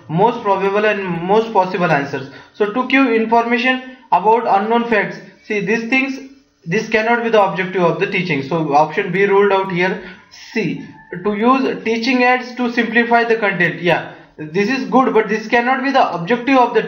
most probable and most possible answers. So to give information about unknown facts, see, these things, this cannot be the objective of the teaching. So option B ruled out here. C, to use teaching aids to simplify the content. Yeah, this is good, but this cannot be the objective of the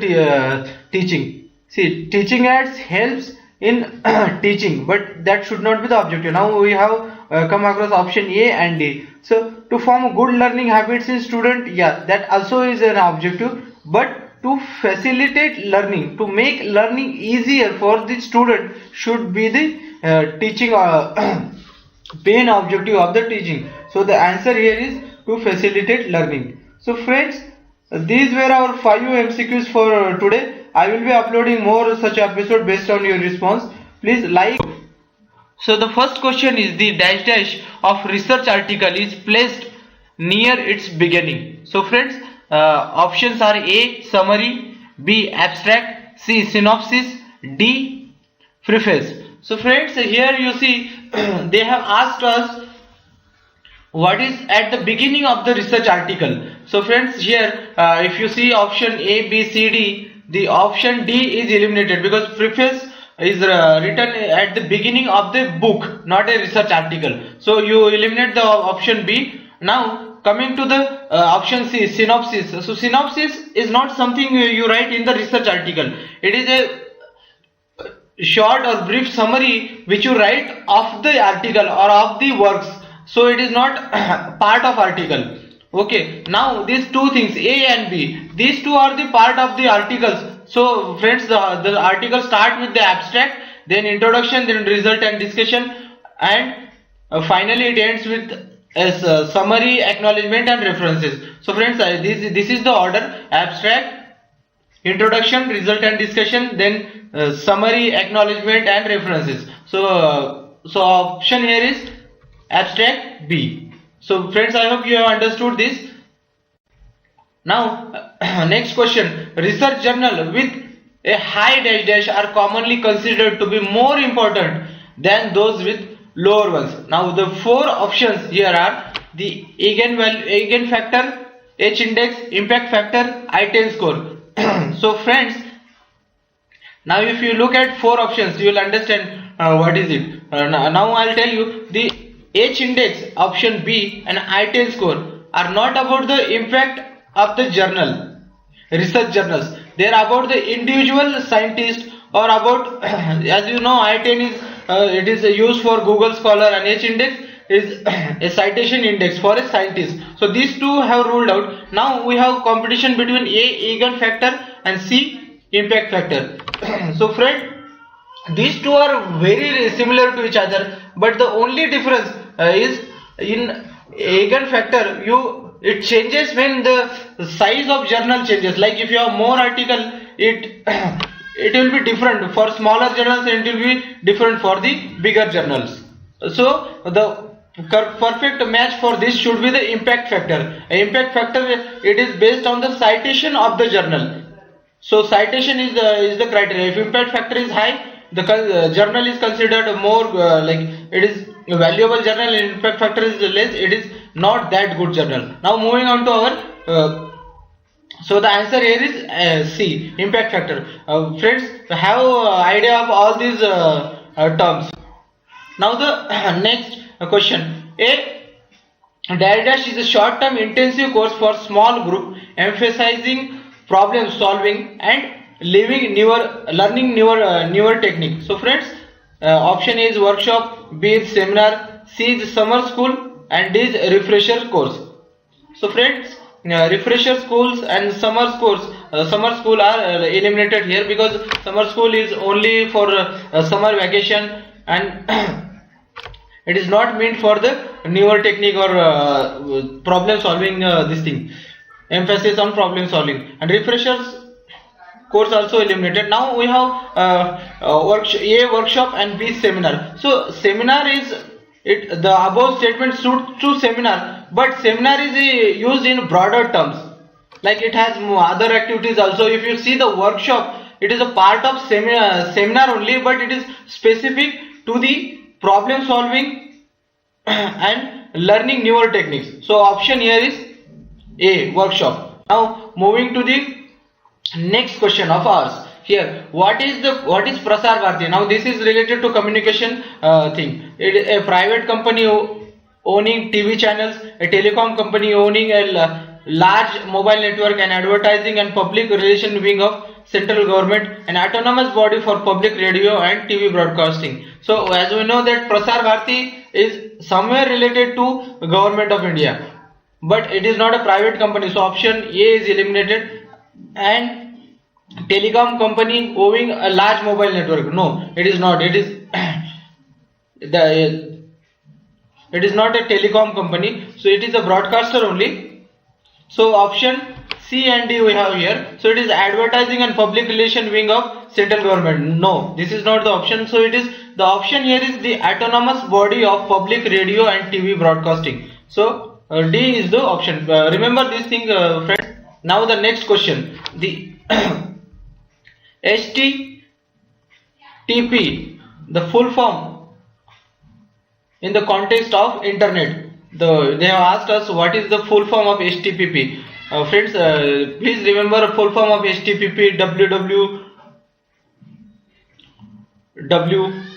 teaching. See, teaching aids helps in teaching, but that should not be the objective. Now we have come across option A and D. So to form good learning habits in student, yeah, that also is an objective, but to facilitate learning, to make learning easier for the student, should be the teaching main objective of the teaching. So the answer here is to facilitate learning. So friends, these were our 5 MCQs for today. I will be uploading more such episode based on your response. Please like. So the first question is, the dash dash of research article is placed near its beginning. So friends, options are A summary, B abstract, C synopsis, D preface. So friends, here you see they have asked us what is at the beginning of the research article. So friends, here if you see option A, B, C, D, the option D is eliminated because preface is written at the beginning of the book, not a research article. So you eliminate the option B. Now coming to the option C, synopsis. So synopsis is not something you write in the research article. It is a short or brief summary which you write of the article or of the works. So it is not part of article. Okay, now these two things, A and B, these two are the part of the articles. So friends, the article start with the abstract, then introduction, then result and discussion, and finally it ends with as summary, acknowledgement and references. So friends, this is the order: abstract, introduction, result and discussion, then summary, acknowledgement and references. So option here is abstract B. So friends, I hope you have understood this. Now next question: research journal with a high dash dash are commonly considered to be more important than those with lower ones. Now the four options here are the eigen factor, H index, impact factor, I-10 score. So friends, now if you look at four options, you will understand what is it. Now I'll tell you the H index, option B, and I-10 score are not about the impact of the journal, research journals. They are about the individual scientist, or about as you know, I-10 is it is used for Google Scholar, and H index is a citation index for a scientist. So these two have ruled out. Now we have competition between A, eigen factor, and C, impact factor. So friend, these two are very similar to each other, but the only difference is in eigen factor, it changes when the size of journal changes. Like if you have more article, it will be different for smaller journals, and it will be different for the bigger journals. So the perfect match for this should be the impact factor. Impact factor, it is based on the citation of the journal. So citation is the criteria. If impact factor is high, the journal is considered more like it is a valuable journal. Impact factor is less, it is not that good journal. Now moving on to our so the answer here is C, impact factor. Friends, have idea of all these terms. Now the next question: a dash is a short-term intensive course for small group emphasizing problem solving and learning newer technique. So friends, option A is workshop, B is seminar, C is summer school, and D is refresher course. So friends, refresher schools and summer school are eliminated here, because summer school is only for summer vacation, and it is not meant for the newer technique or problem solving, this thing, emphasis on problem solving. And refreshers course also eliminated. Now we have A workshop and B seminar. So seminar is the above statement suits to seminar, but seminar is used in broader terms, like it has other activities also. If you see the workshop, it is a part of seminar only, but it is specific to the problem solving and learning newer techniques. So option here is A, workshop. Now moving to the next question of ours here: what is Prasar Bharati? Now this is related to communication thing. It is a private company owning TV channels, a telecom company owning a large mobile network, and advertising and public relation wing of central government, an autonomous body for public radio and TV broadcasting. So as we know that Prasar Bharati is somewhere related to government of India, but it is not a private company. So option A is eliminated. And telecom company owning a large mobile network, no, it is not. It is it is not a telecom company, so it is a broadcaster only. So option C and D we have here. So it is advertising and public relation wing of central government. No, this is not the option. So it is the option here is the autonomous body of public radio and TV broadcasting. So D is the option. Remember this thing, friends. Now the next question: the HTTP, the full form in the context of internet. They have asked us what is the full form of HTTP. Friends, please remember full form of HTTP: www.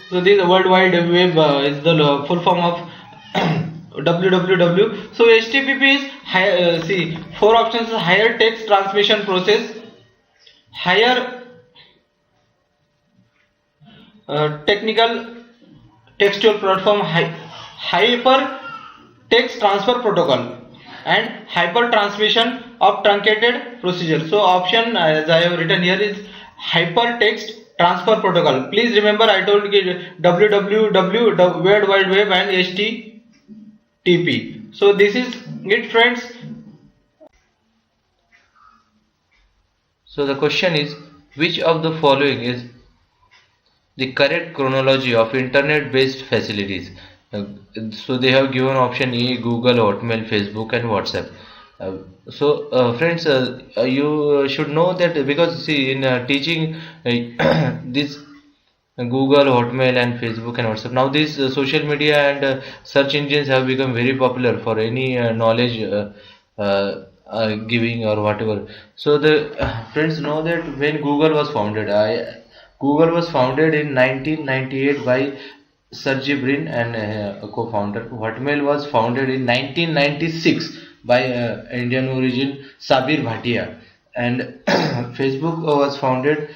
So this World Wide Web is the full form of www. So HTTP is see four options: higher text transmission process, higher technical textual platform, hyper text transfer protocol, and hyper transmission of truncated procedure. So option, as I have written here, is hypertext transfer protocol. Please remember I told you www, World Wide Web, and HTTP. So this is it, friends. So the question is, which of the following is the correct chronology of internet based facilities? So they have given option A, Google, Hotmail, Facebook, and WhatsApp. Friends, you should know that, because see, in teaching this Google, Hotmail, and Facebook, and WhatsApp, now these social media and search engines have become very popular for any knowledge giving or whatever. So the friends know that when Google was founded, Google was founded in 1998 by Sergey Brin and a co-founder. Hotmail was founded in 1996 by Indian origin Sabir Bhatia, and Facebook was founded.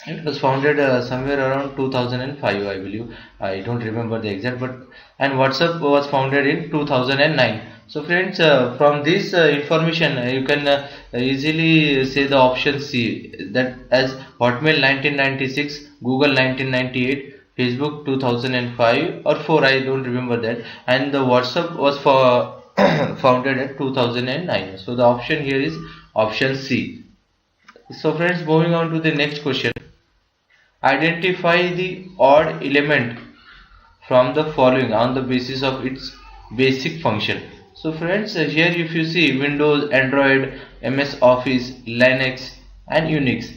It was founded somewhere around 2005, I believe. I don't remember the exact, but and WhatsApp was founded in 2009. So friends, from this information, you can easily say the option C, that as Hotmail 1996, Google 1998, Facebook 2005 or 4, I don't remember that, and the WhatsApp was for founded in 2009. So the option here is option C. So friends, moving on to the next question. Identify the odd element from the following on the basis of its basic function. So friends, here if you see Windows, Android, MS Office, Linux, and Unix.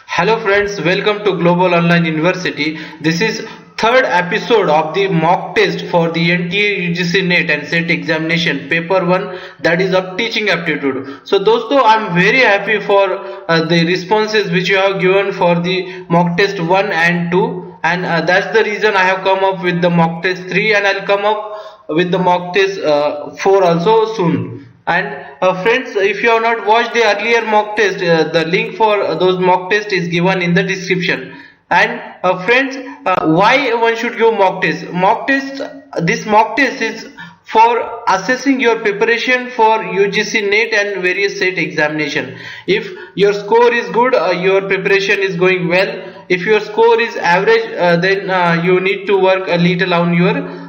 Hello friends, welcome to Global Online University. This is third episode of the mock test for the NTA UGC NET and SET examination paper 1, that is of teaching aptitude. So dosto, I am very happy for the responses which you have given for the mock test 1 and 2, and that's the reason I have come up with the mock test 3, and I'll come up with the mock test 4 also soon. And friends, if you have not watched the earlier mock test, the link for those mock tests is given in the description. And friends, why one should give mock test? This mock test is for assessing your preparation for UGC NET and various SET examination. If your score is good, your preparation is going well. If your score is average, then you need to work a little on your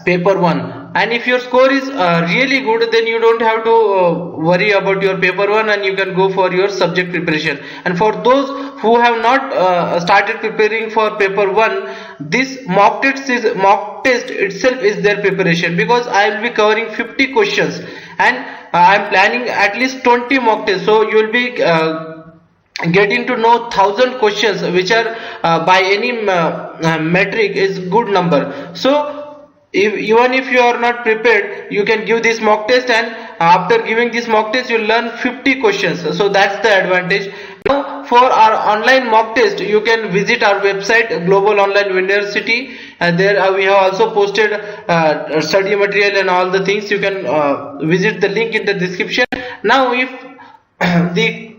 paper 1, and if your score is really good, then you don't have to worry about your paper 1, and you can go for your subject preparation. And for those who have not started preparing for paper 1, this mock test itself is their preparation, because I will be covering 50 questions, and I am planning at least 20 mock tests, so you will be getting to know 1000 questions, which are by any metric is good number. So even if you are not prepared, you can give this mock test, and after giving this mock test you will learn 50 questions. So that's the advantage. Now for our online mock test, you can visit our website Global Online University, and there we have also posted study material and all the things. You can visit the link in the description. Now if the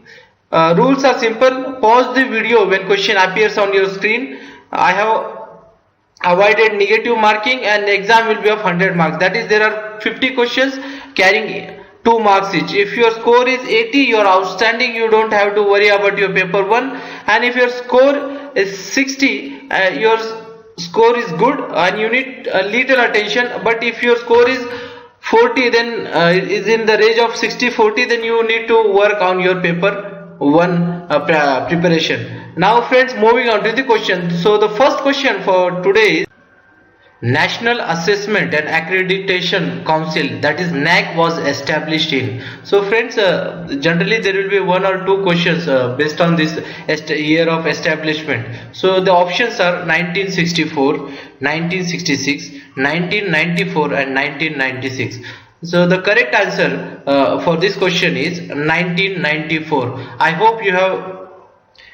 rules are simple, pause the video when question appears on your screen. I have avoided negative marking, and exam will be of 100 marks. That is, there are 50 questions carrying 2 marks each. If your score is 80, you are outstanding, you don't have to worry about your paper 1. And if your score is 60, your score is good and you need a little attention. But if your score is 40, then is in the range of 60-40, then you need to work on your paper 1 preparation. Now friends, moving on to the question. So the first question for today is, National Assessment and Accreditation Council, that is NAC, was established in. So friends, generally there will be 1 or 2 questions based on this year of establishment. So the options are 1964, 1966, 1994 and 1996. So the correct answer for this question is 1994. I hope you have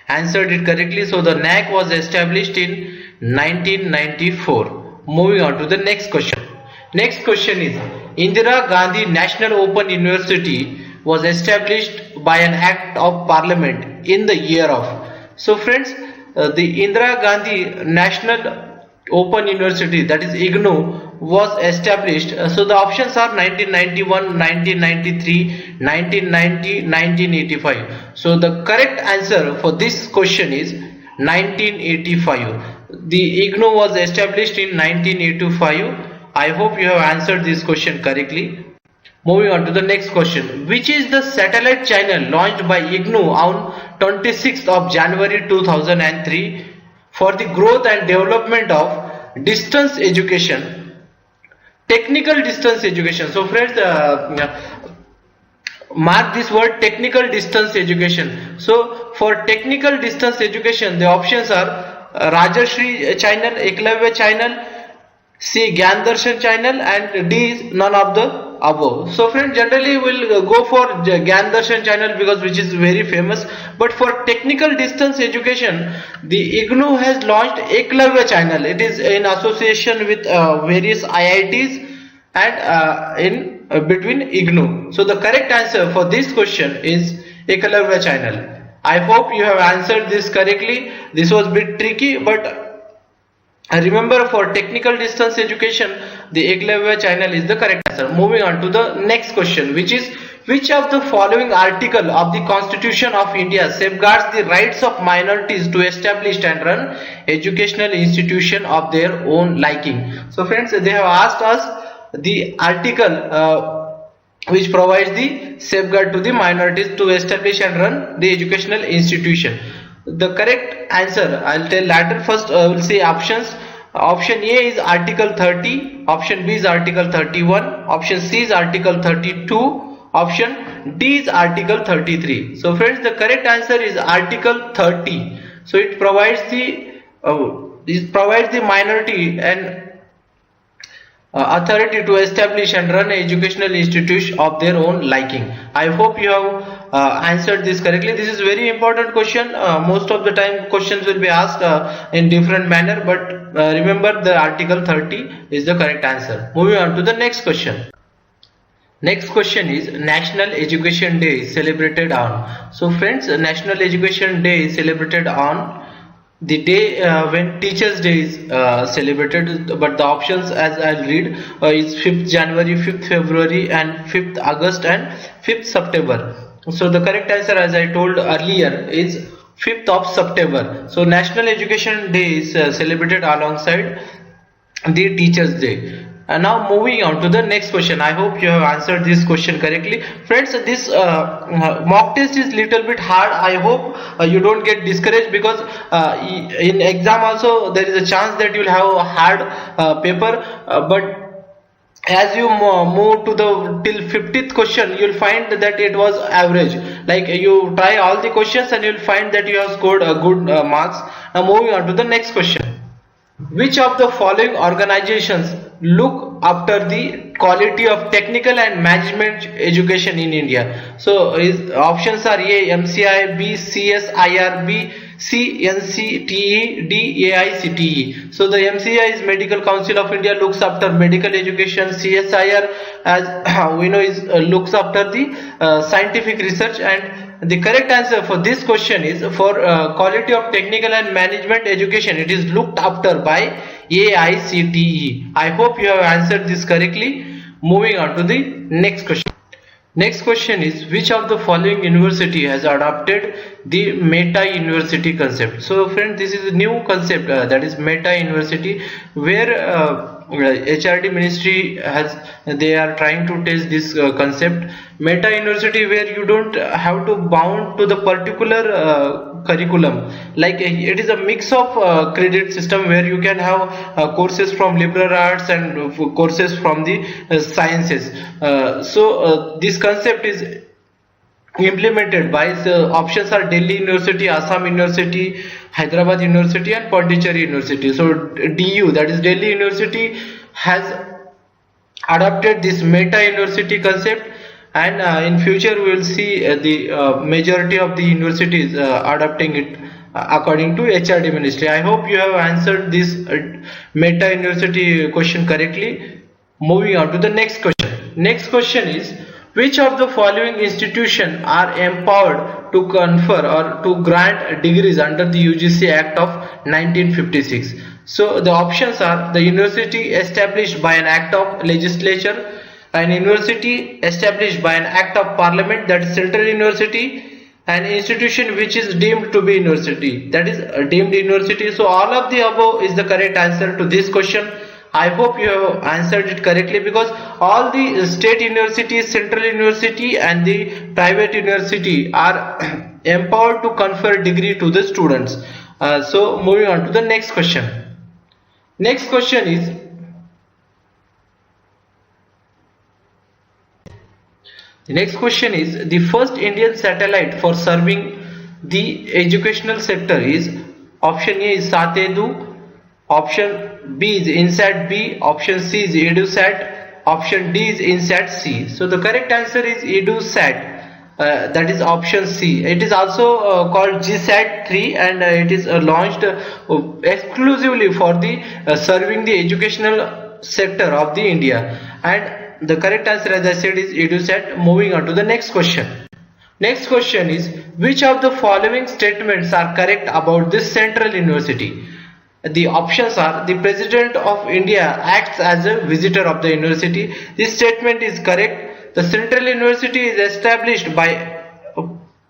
answered it correctly. So the NAC was established in 1994. Moving on to the next question. Next question is, Indira Gandhi National Open University was established by an act of parliament in the year of. So friends, the Indira Gandhi National Open University, that is IGNOU, was established? So the options are 1991, 1993, 1990, 1985. So the correct answer for this question is 1985. The IGNOU was established in 1985. I hope you have answered this question correctly. Moving on to the next question. Which is the satellite channel launched by IGNOU on 26th of January 2003 for the growth and development of distance education, technical distance education? So friends, mark this word, technical distance education. So for technical distance education, the options are Rajashri channel, Eklavya channel, C Gyan Darshan channel, and D is none of the above. So friends, generally we'll go for Gyan Darshan channel because which is very famous, but for technical distance education, the IGNOU has launched Eklavya channel. It is in association with various IITs and in between IGNOU. So the correct answer for this question is Eklavya channel. I hope you have answered this correctly. This was a bit tricky, but remember, for technical distance education, the Eklavya channel is the correct answer. Moving on to the next question, which is, which of the following article of the Constitution of India safeguards the rights of minorities to establish and run educational institution of their own liking? So friends, they have asked us the article which provides the safeguard to the minorities to establish and run the educational institution. The correct answer, I'll tell later. First we'll see options. Option A is Article 30, option B is Article 31, option C is Article 32, option D is Article 33. So friends, the correct answer is Article 30. So it provides the minority and authority to establish and run an educational institution of their own liking. I hope you have answered this correctly. This is very important question. Most of the time questions will be asked in different manner, but remember the Article 30 is the correct answer. Moving on to the next question. Next question is, National Education Day is celebrated on. So friends, National Education Day is celebrated on the day when Teachers Day is celebrated, but the options as I'll read is 5th January, 5th February and 5th August and 5th September. So the correct answer, as I told earlier, is 5th of September. So National Education Day is celebrated alongside the Teachers Day. And now moving on to the next question. I hope you have answered this question correctly. Friends, this mock test is little bit hard. I hope you don't get discouraged, because in exam also there is a chance that you will have a hard paper, but as you move to the till 50th question, you will find that it was average. Like, you try all the questions and you will find that you have scored a good marks. Now moving on to the next question. Which of the following organizations look after the quality of technical and management education in India? So options are A MCI, B CSIR, B C NCTE, D AICTE. So the MCI is Medical Council of India, looks after medical education. CSIR, as we know, is looks after the scientific research. And the correct answer for this question is, for quality of technical and management education, it is looked after by AICTE. I hope you have answered this correctly. Moving on to the next question. Next question is, which of the following university has adopted the Meta University concept? So friends, this is a new concept, that is Meta University, where HRD ministry they are trying to test this concept, Meta University, where you don't have to bound to the particular curriculum. Like, it is a mix of credit system where you can have courses from liberal arts and courses from the sciences. So this concept is implemented by, the options are Delhi University, Assam University, Hyderabad University and Pondicherry University. So DU, that is Delhi University, has adopted this Meta University concept, and in future we will see the majority of the universities adopting it according to HRD ministry. I hope you have answered this Meta University question correctly. Moving on to the next question. Next question is, which of the following institutions are empowered to confer or to grant degrees under the UGC Act of 1956? So the options are the university established by an act of legislature, an university established by an act of parliament, that is central university, an institution which is deemed to be university, that is a deemed university. So all of the above is the correct answer to this question. I hope you have answered it correctly, because all the state universities, central university and the private university are empowered to confer degree to the students. So moving on to the next question. Next question is, the first Indian satellite for serving the educational sector is option A is Satedu, option B is INSAT B, option C is EduSat, option D is INSAT C. So the correct answer is EduSat. That is option C. It is also called GSAT 3, and it is launched exclusively for the serving the educational sector of the India. And the correct answer, as I said, is EduSat. Moving on to the next question. Next question is, which of the following statements are correct about this central university? The options are, the President of India acts as a visitor of the university. This statement is correct. The central university is established by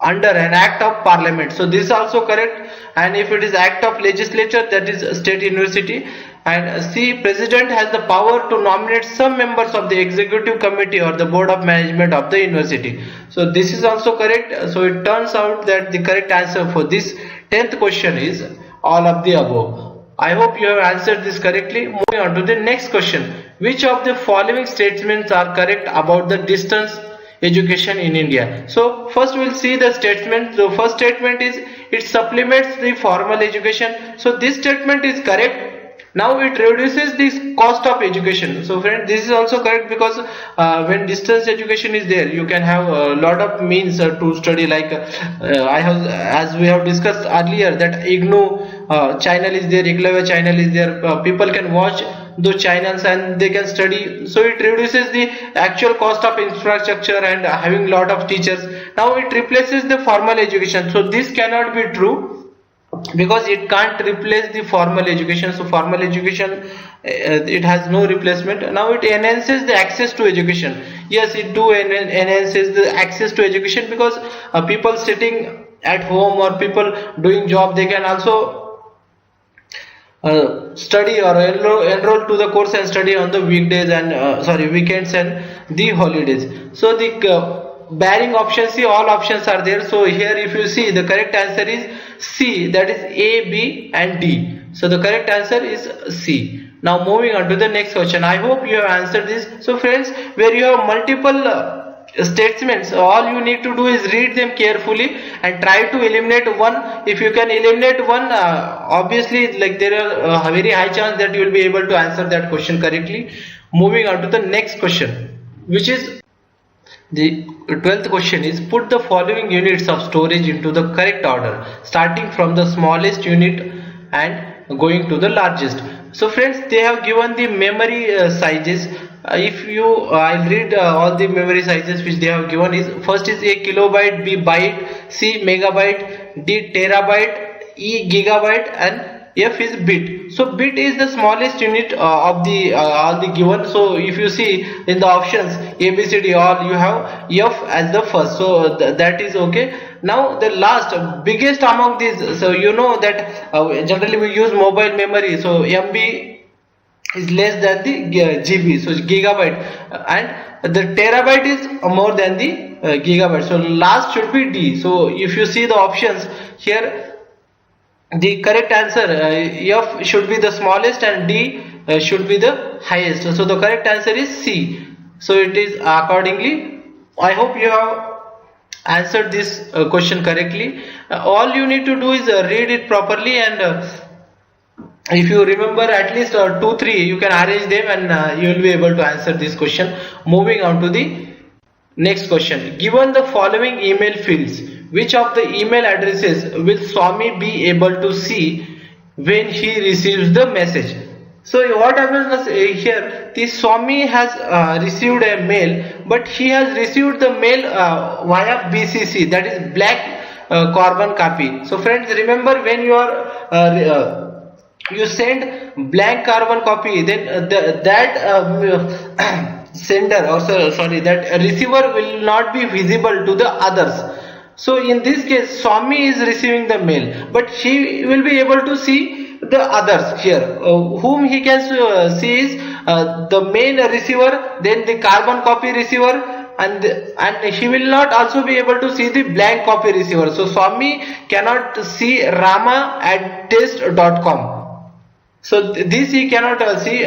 under an act of parliament. So this is also correct. And if it is act of legislature, that is state university. And C, President has the power to nominate some members of the executive committee or the board of management of the university. So this is also correct. So it turns out that the correct answer for this 10th question is all of the above. I hope you have answered this correctly. Moving on to the next question. Which of the following statements are correct about the distance education in India? So first we will see the statement. The first statement is, it supplements the formal education. So this statement is correct. Now it reduces the cost of education. So friend, this is also correct, because when distance education is there, you can have a lot of means to study, like as we have discussed earlier, that IGNOU channel is there, IGLAVA channel is there. People can watch those channels and they can study. So it reduces the actual cost of infrastructure and having lot of teachers. Now it replaces the formal education. So this cannot be true, because it can't replace the formal education. So formal education, it has no replacement. Now it enhances the access to education. Yes, it do enhances the access to education, because people sitting at home or people doing job, they can also study or enroll to the course and study on the weekdays and weekends and the holidays. So the barring option C, all options are there. So here if you see, the correct answer is C, that is A, B and D. So the correct answer is C. Now moving on to the next question. I hope you have answered this. So friends, where you have multiple statements, all you need to do is read them carefully and try to eliminate one. If you can eliminate one, obviously, like, there are a very high chance that you will be able to answer that question correctly. Moving on to the next question, which is the 12th question is, put the following units of storage into the correct order, starting from the smallest unit and going to the largest. So friends, they have given the memory sizes. I'll read all the memory sizes which they have given. Is first is A kilobyte, B byte, C megabyte, D terabyte, E gigabyte and F is bit. So bit is the smallest unit of the all the given. So if you see in the options A, B, C, D, all, you have F as the first. So that is okay. Now the last biggest among these. So you know that generally we use mobile memory. So MB is less than the GB. So gigabyte, and the terabyte is more than the gigabyte. So last should be D. So if you see the options here, the correct answer, F should be the smallest and D should be the highest. So the correct answer is C. So it is accordingly. I hope you have answered this question correctly. All you need to do is read it properly, and if you remember at least 2-3, you can arrange them and you will be able to answer this question. Moving on to the next question. Given the following email fields, which of the email addresses will Swami be able to see when he receives the message? So what happens here, the Swami has received a mail, but he has received the mail via BCC, that is black carbon copy. So friends, remember, when you are you send blank carbon copy, then that sender, or sorry, that receiver will not be visible to the others. So in this case, Swami is receiving the mail, but she will be able to see the others here. Whom he can see is the main receiver, then the carbon copy receiver, and he will not also be able to see the blank copy receiver. So Swami cannot see Rama at test.com. So this he cannot see.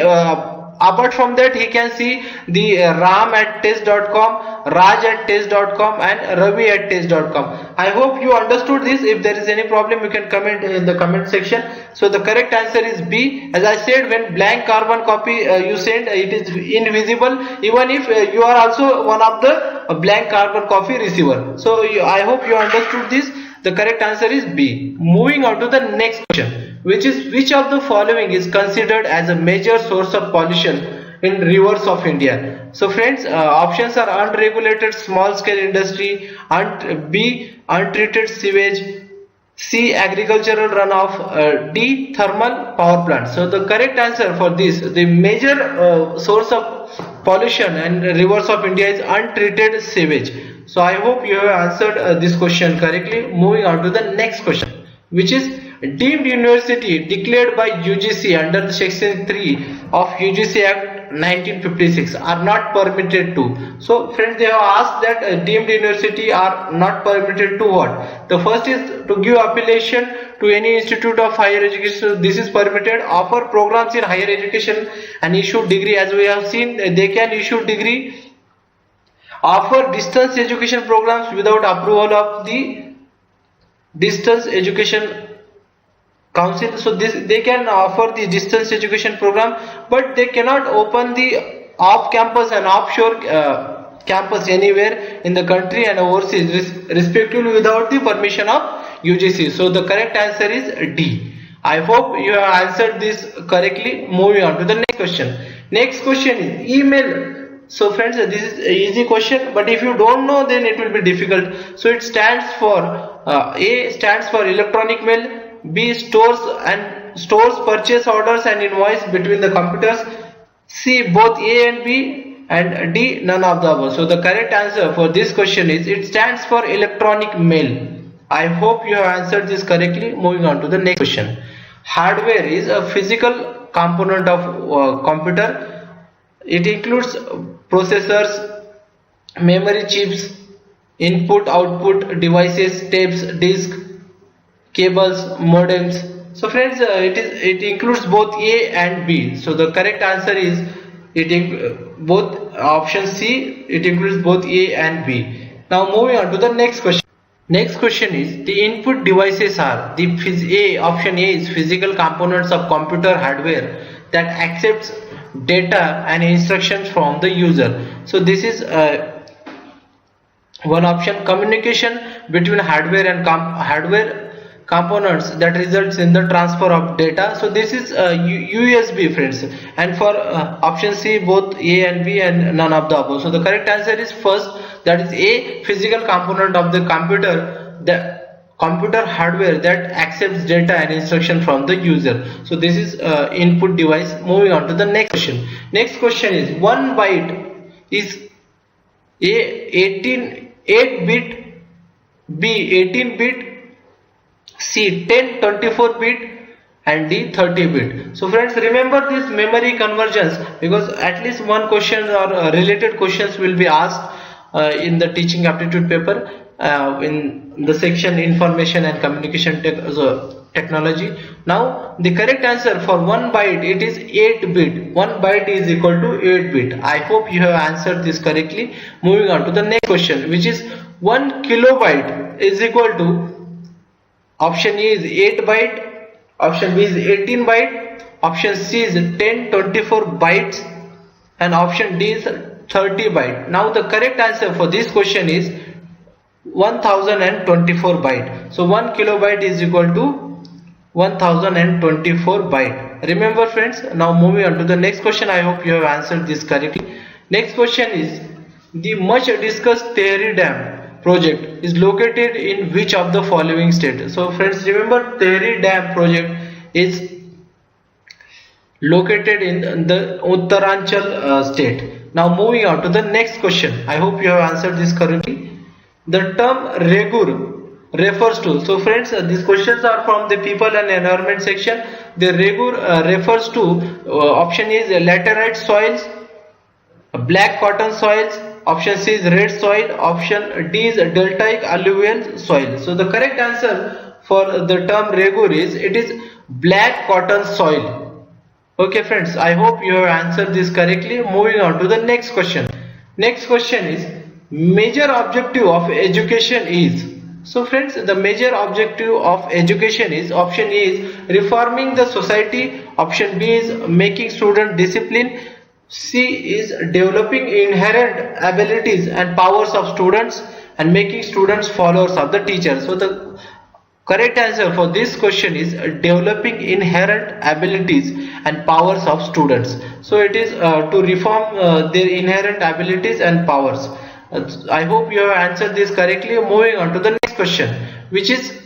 Apart from that, he can see the Ram at test.com, Raj at test.com, and Ravi at test.com. I hope you understood this. If there is any problem, you can comment in the comment section. So the correct answer is B. As I said, when blank carbon copy you send, it is invisible, even if you are also one of the blank carbon copy receiver. So I hope you understood this. The correct answer is B. Moving on to the next question, which is, which of the following is considered as a major source of pollution in rivers of India? So friends, options are unregulated small scale industry, B untreated sewage, C agricultural runoff, D thermal power plant. So the correct answer for this, the major source of pollution and rivers of India is untreated sewage. So I hope you have answered this question correctly. Moving on to the next question, which is, deemed university declared by UGC under the section 3 of UGC Act 1956 are not permitted to. So friends, they have asked that deemed university are not permitted to what? The first is to give affiliation to any institute of higher education. So this is permitted. Offer programs in higher education and issue degree. As we have seen, they can issue degree. Offer distance education programs without approval of the distance education council. So this, they can offer the distance education program, but they cannot open the off campus and offshore campus anywhere in the country and overseas respectively without the permission of UGC. So the correct answer is D. I hope you have answered this correctly. Moving on to the next question. Next question is email. So friends, this is an easy question, but if you don't know, then it will be difficult. So it stands for A stands for electronic mail, B stores purchase orders and invoice between the computers, C both A and B, and D none of the above. So the correct answer for this question is, it stands for electronic mail. I hope you have answered this correctly. Moving on to the next question. Hardware is a physical component of computer. It includes processors, memory chips, input output devices, tapes, disk, cables, modems. So friends, it includes both A and B. So the correct answer is both option C. It includes both A and B. Now moving on to the next question. Next question is, the input devices are option A is physical components of computer hardware that accepts data and instructions from the user. So this is one option. Communication between hardware and hardware components that results in the transfer of data. So this is USB, friends. And for option C, both A and B and none of the above. So the correct answer is first, that is A, physical component of the computer, the computer hardware that accepts data and instruction from the user. So this is input device. Moving on to the next question. Next question is, 1 byte is A 8-bit, B 18-bit, C 10-24-bit, and D 30-bit. So friends, remember this memory conversions, because at least one question or related questions will be asked in the teaching aptitude paper in the section information and communication technology. Now the correct answer for 1 byte, it is 8-bit. 1 byte is equal to 8-bit. I hope you have answered this correctly. Moving on to the next question, which is 1 kilobyte is equal to, option A is 8 byte, option B is 18 byte, option C is 10-24 bytes, and option D is 30 byte. Now the correct answer for this question is 1024 byte. So 1 kilobyte is equal to 1024 byte. Remember friends. Now moving on to the next question. I hope you have answered this correctly. Next question is, the much discussed Tehri Dam project is located in which of the following state? So friends, remember, Tehri Dam project is located in the Uttaranchal state. Now moving on to the next question. I hope you have answered this correctly. The term regur refers to, so friends, these questions are from the people and environment section. The regur refers to, option is laterite soils, black cotton soils, option C is red soil, option D is deltaic alluvial soil. So the correct answer for the term regur is, it is black cotton soil. Okay friends, I hope you have answered this correctly. Moving on to the next question. Next question is, major objective of education is. So friends, the major objective of education is, option A is reforming the society, option B is making student discipline, C is developing inherent abilities and powers of students, and making students followers of the teacher. So the correct answer for this question is developing inherent abilities and powers of students. So it is to reform their inherent abilities and powers. I hope you have answered this correctly. Moving on to the next question, which is,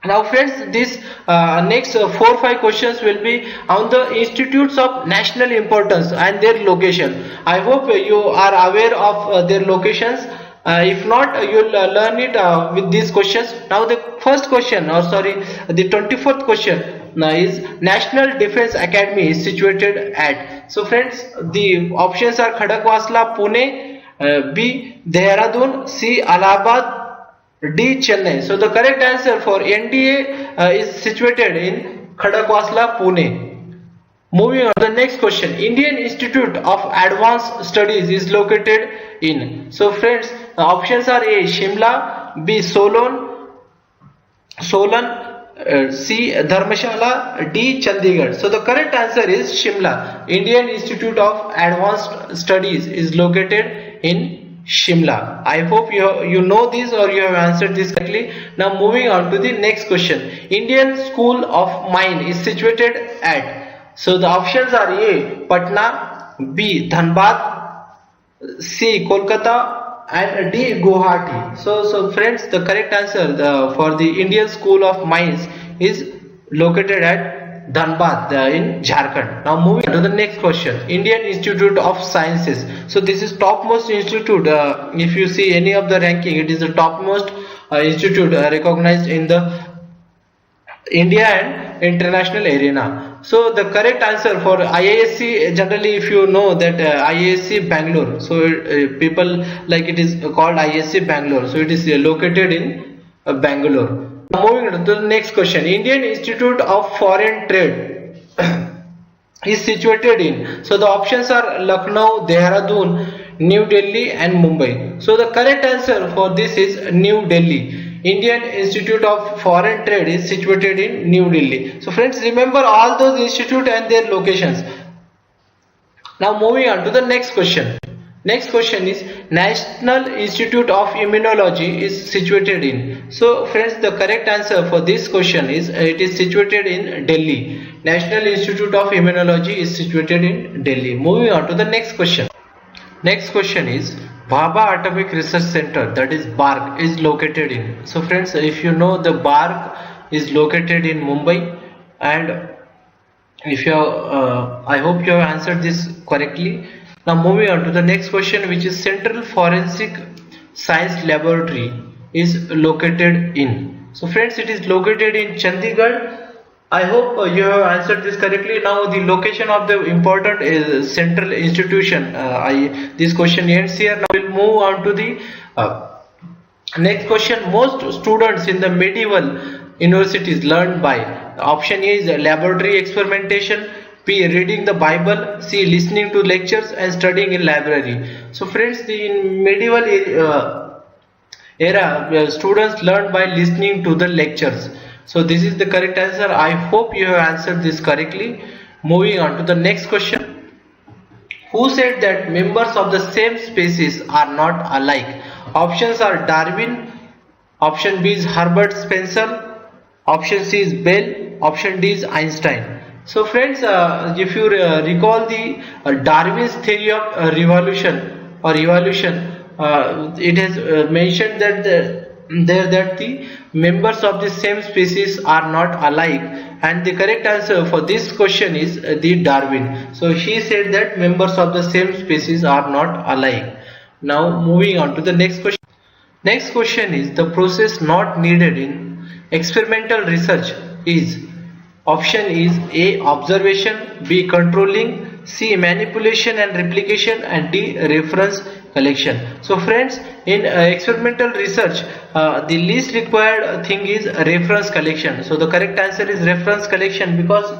now friends, this next 4-5 questions will be on the institutes of national importance and their location. I hope you are aware of their locations. If not, you will learn it with these questions. Now the first question, or sorry, the 24th question is, National Defense Academy is situated at. So friends, the options are Khadakwasla, Pune, B Dehradun, C Allahabad, D Chennai. So the correct answer for NDA is situated in Khadakwasla, Pune. Moving on to the next question. Indian Institute of Advanced Studies is located in. So friends, options are A Shimla, B Solan, C Dharmshala, D Chandigarh. So the correct answer is Shimla. Indian Institute of Advanced Studies is located in Shimla. I hope you know this, or you have answered this correctly. Now moving on to the next question. Indian School of Mine is situated at. So the options are A Patna, B Dhanbad, C Kolkata, and D Guwahati. So friends, the correct answer for the Indian School of Mines is located at Dhanbad in Jharkhand. Now moving on to the next question. Indian Institute of Sciences. So this is topmost institute. If you see any of the ranking, it is the topmost institute recognized in the India and international arena. So the correct answer for IISc, generally if you know that IISc Bangalore, so people like it is called IISc Bangalore, so it is located in Bangalore. Now moving on to the next question. Indian Institute of Foreign Trade is situated in. So the options are Lucknow, Dehradun, New Delhi and Mumbai. So the correct answer for this is New Delhi. Indian Institute of Foreign Trade is situated in New Delhi. So friends, remember all those institutes and their locations. Now moving on to the next question. Next question is, National Institute of Immunology is situated in. So friends, the correct answer for this question is, it is situated in Delhi. National Institute of Immunology is situated in Delhi. Moving on to the next question. Next question is, Bhabha Atomic Research Center, that is BARC, is located in. So friends, if you know, the BARC is located in Mumbai, and if you I hope you have answered this correctly. Now moving on to the next question, which is, Central Forensic Science Laboratory is located in. So friends, it is located in Chandigarh. I hope you have answered this correctly. Now the location of the important is central institution. This question ends here. Now we'll move on to the next question. Most students in the medieval universities learned by. Option A is laboratory experimentation, B reading the Bible, C listening to lectures and studying in library. So friends, in medieval era, students learned by listening to the lectures. So this is the correct answer. I hope you have answered this correctly. Moving on to the next question. Who said that members of the same species are not alike? Options are Darwin, option B is Herbert Spencer, option C is Bell, option D is Einstein. So friends, if you recall the Darwin's theory of revolution or evolution, it has mentioned that there that the members of the same species are not alike, and the correct answer for this question is the Darwin. So he said that members of the same species are not alike. Now moving on to the next question. Next question is the process not needed in experimental research is. Option is A observation, B controlling, C manipulation and replication, and D reference collection. So friends, in experimental research the least required thing is reference collection. So the correct answer is reference collection, because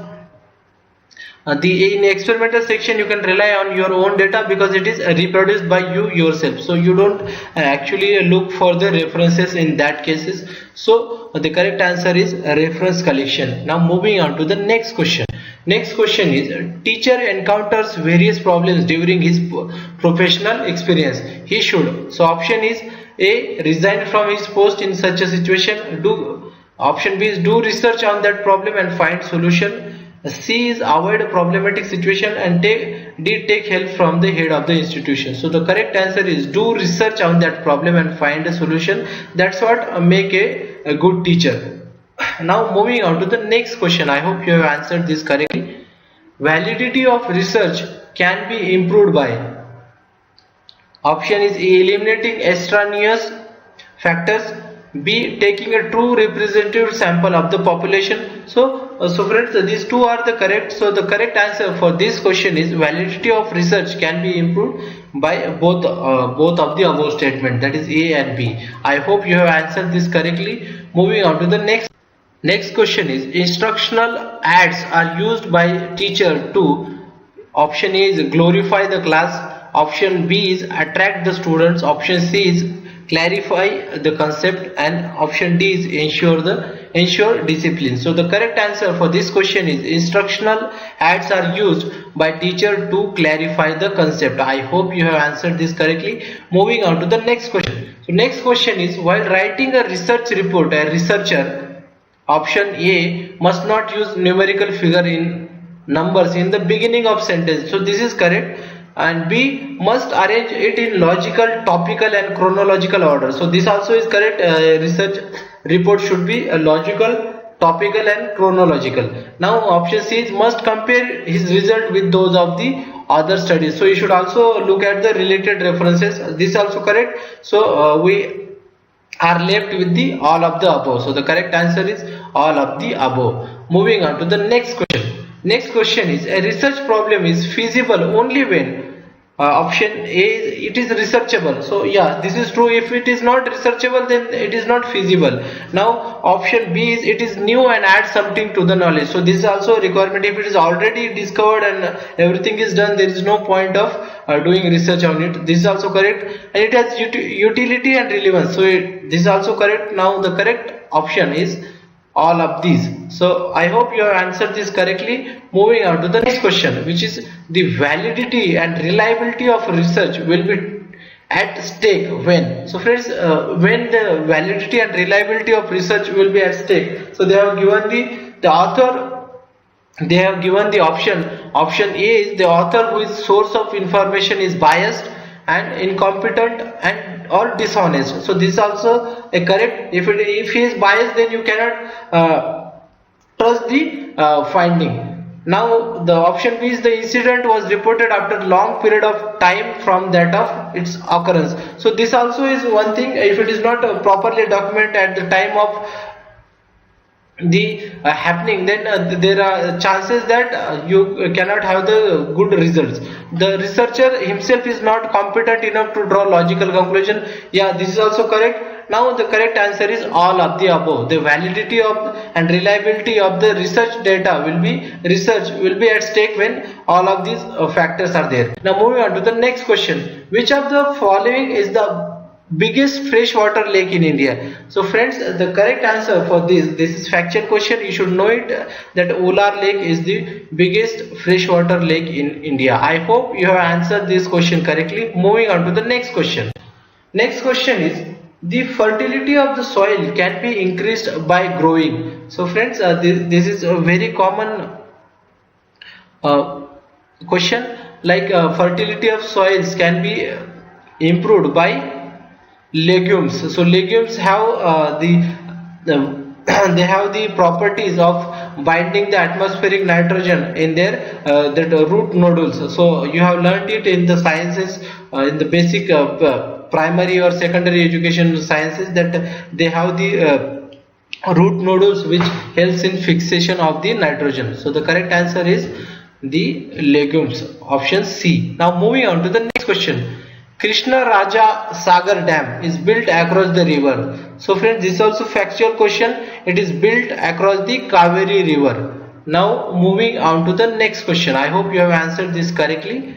in experimental section you can rely on your own data because it is reproduced by you yourself, so you don't actually look for the references in that cases. So the correct answer is reference collection. Now moving on to the next question. Next question is teacher encounters various problems during his professional experience. He should. So option is A resign from his post in such a situation. Option B is do research on that problem and find solution. C is avoid a problematic situation, and D take help from the head of the institution. So the correct answer is do research on that problem and find a solution. That's what make a good teacher. Now moving on to the next question. I hope you have answered this correctly. Validity of research can be improved by. Option is A eliminating extraneous factors, B taking a true representative sample of the population. So friends, these two are the correct. So the correct answer for this question is validity of research can be improved by both of the above statement, that is A and B. I hope you have answered this correctly. Moving on to the next question is instructional ads are used by teacher to. Option A is glorify the class. Option B is attract the students. Option C is clarify the concept, and option D is ensure discipline. So the correct answer for this question is instructional ads are used by teacher to clarify the concept. I hope you have answered this correctly. Moving on to the next question. So next question is while writing a research report, a researcher, option A must not use numerical figure in numbers in the beginning of sentence. So this is correct. And B must arrange it in logical, topical and chronological order. So this also is correct. Research report should be logical, topical and chronological. Now option C is must compare his result with those of the other studies. So you should also look at the related references. This is also correct. So we are left with the all of the above. So the correct answer is all of the above. Moving on to the next question. Next question is a research problem is feasible only when option A is it is researchable. So yeah, this is true. If it is not researchable, then it is not feasible. Now option B is it is new and adds something to the knowledge. So this is also a requirement. If it is already discovered and everything is done, there is no point of doing research on it. This is also correct. And it has utility and relevance. So this is also correct. Now the correct option is all of these. So I hope you have answered this correctly. Moving on to the next question, which is the validity and reliability of research will be at stake when. So friends, when the validity and reliability of research will be at stake. So they have given the author, they have given the option A is the author whose source of information is biased and incompetent and or dishonest. So this is also a correct. If he is biased, then you cannot trust the finding. Now the option B is the incident was reported after long period of time from that of its occurrence. So this also is one thing. If it is not properly documented at the time of the happening, then there are chances that you cannot have the good results. The researcher himself is not competent enough to draw logical conclusion. Yeah, this is also correct. Now the correct answer is all of the above. The validity of and reliability of the research data will be at stake when all of these factors are there. Now moving on to the next question. Which of the following is the biggest freshwater lake in India? So friends, the correct answer for this is factual question. You should know it that Ular Lake is the biggest freshwater lake in India. I hope you have answered this question correctly. Moving on to the next question. Next question is the fertility of the soil can be increased by growing. So friends, this is a very common question. Like fertility of soils can be improved by legumes. So legumes have the they have the properties of binding the atmospheric nitrogen in their root nodules. So you have learned it in the sciences, in the basic primary or secondary education sciences, that they have the root nodules which helps in fixation of the nitrogen. So the correct answer is the legumes, option C. Now moving on to the next question. Krishna Raja Sagar Dam is built across the river. So friends, this is also factual question. It is built across the Kaveri river. Now moving on to the next question. I hope you have answered this correctly.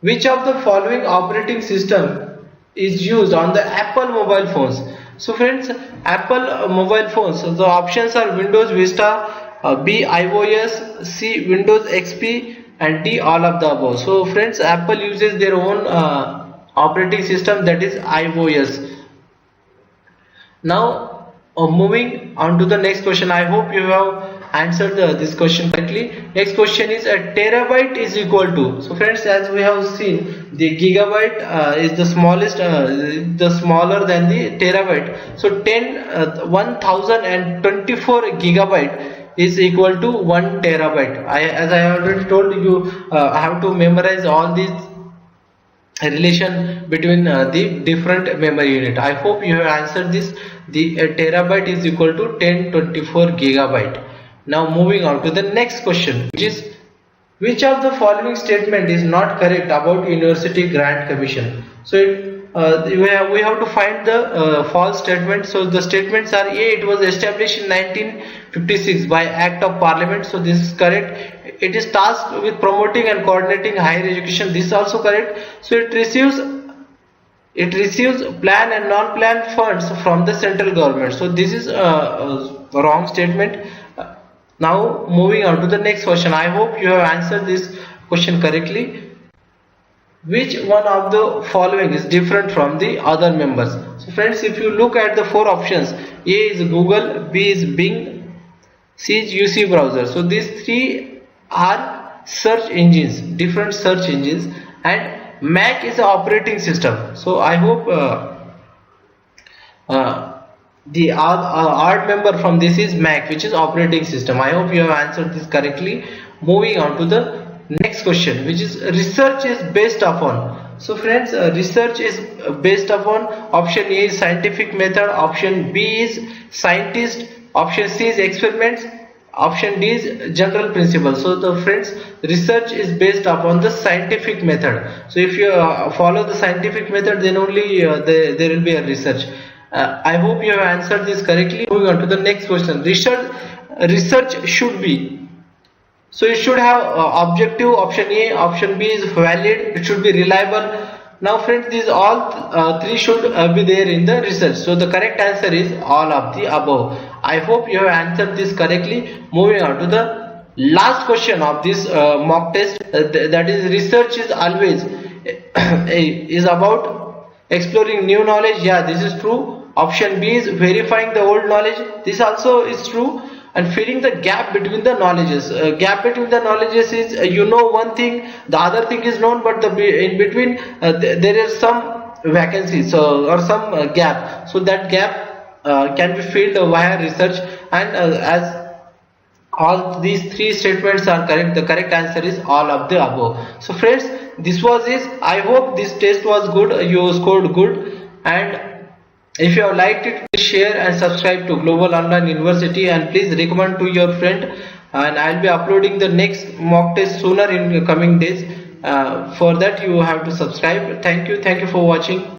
Which of the following operating system is used on the Apple mobile phones? So friends, Apple mobile phones, so the options are Windows Vista, B iOS, C Windows XP, and D all of the above. So friends, Apple uses their own operating system, that is iOS. Now moving on to the next question. I hope you have answered this question correctly. Next question is a terabyte is equal to. So friends, as we have seen, the gigabyte is the smallest, the smaller than the terabyte. So 1024 gigabyte is equal to 1 terabyte. As I already told you, I have to memorize all these relation between the different memory unit. I hope you have answered this. The terabyte is equal to 1024 gigabyte. Now moving on to the next question, which is which of the following statement is not correct about University Grant Commission? So we have to find the false statement. So the statements are: A, it was established in 1956 by Act of Parliament. So this is correct. It is tasked with promoting and coordinating higher education. This is also correct. So it receives plan and non-plan funds from the central government. So this is a wrong statement. Now moving on to the next question. I hope you have answered this question correctly. Which one of the following is different from the other members? So friends, if you look at the four options, A is Google, B is Bing, C is UC browser. So these three are search engines, different search engines, and Mac is the operating system. So I hope the odd member from this is Mac, which is operating system. I hope you have answered this correctly. Moving on to the next question, which is research is based upon. So friends, research is based upon option A is scientific method, option B is scientist, option C is experiments, option D is general principle. So the friends, research is based upon the scientific method. So if you follow the scientific method, then only there will be a research. I hope you have answered this correctly. Moving on to the next question. Research should be. So it should have objective, option A, option B is valid, it should be reliable. Now friends, these all three should be there in the research. So the correct answer is all of the above. I hope you have answered this correctly. Moving on to the last question of this mock test, that is research is always is about exploring new knowledge. Yeah, this is true. Option B is verifying the old knowledge. This also is true. And filling the gap between the knowledges. Gap between the knowledges is you know one thing, the other thing is known, but in between there is some vacancy, so or some gap. So that gap can be filled via research. And as all these three statements are correct, the correct answer is all of the above. So friends, this was it. I hope this test was good. You scored good. And if you have liked it, please share and subscribe to Global Online University, and please recommend to your friend. And I'll be uploading the next mock test sooner in the coming days. For that you have to subscribe. Thank you for watching.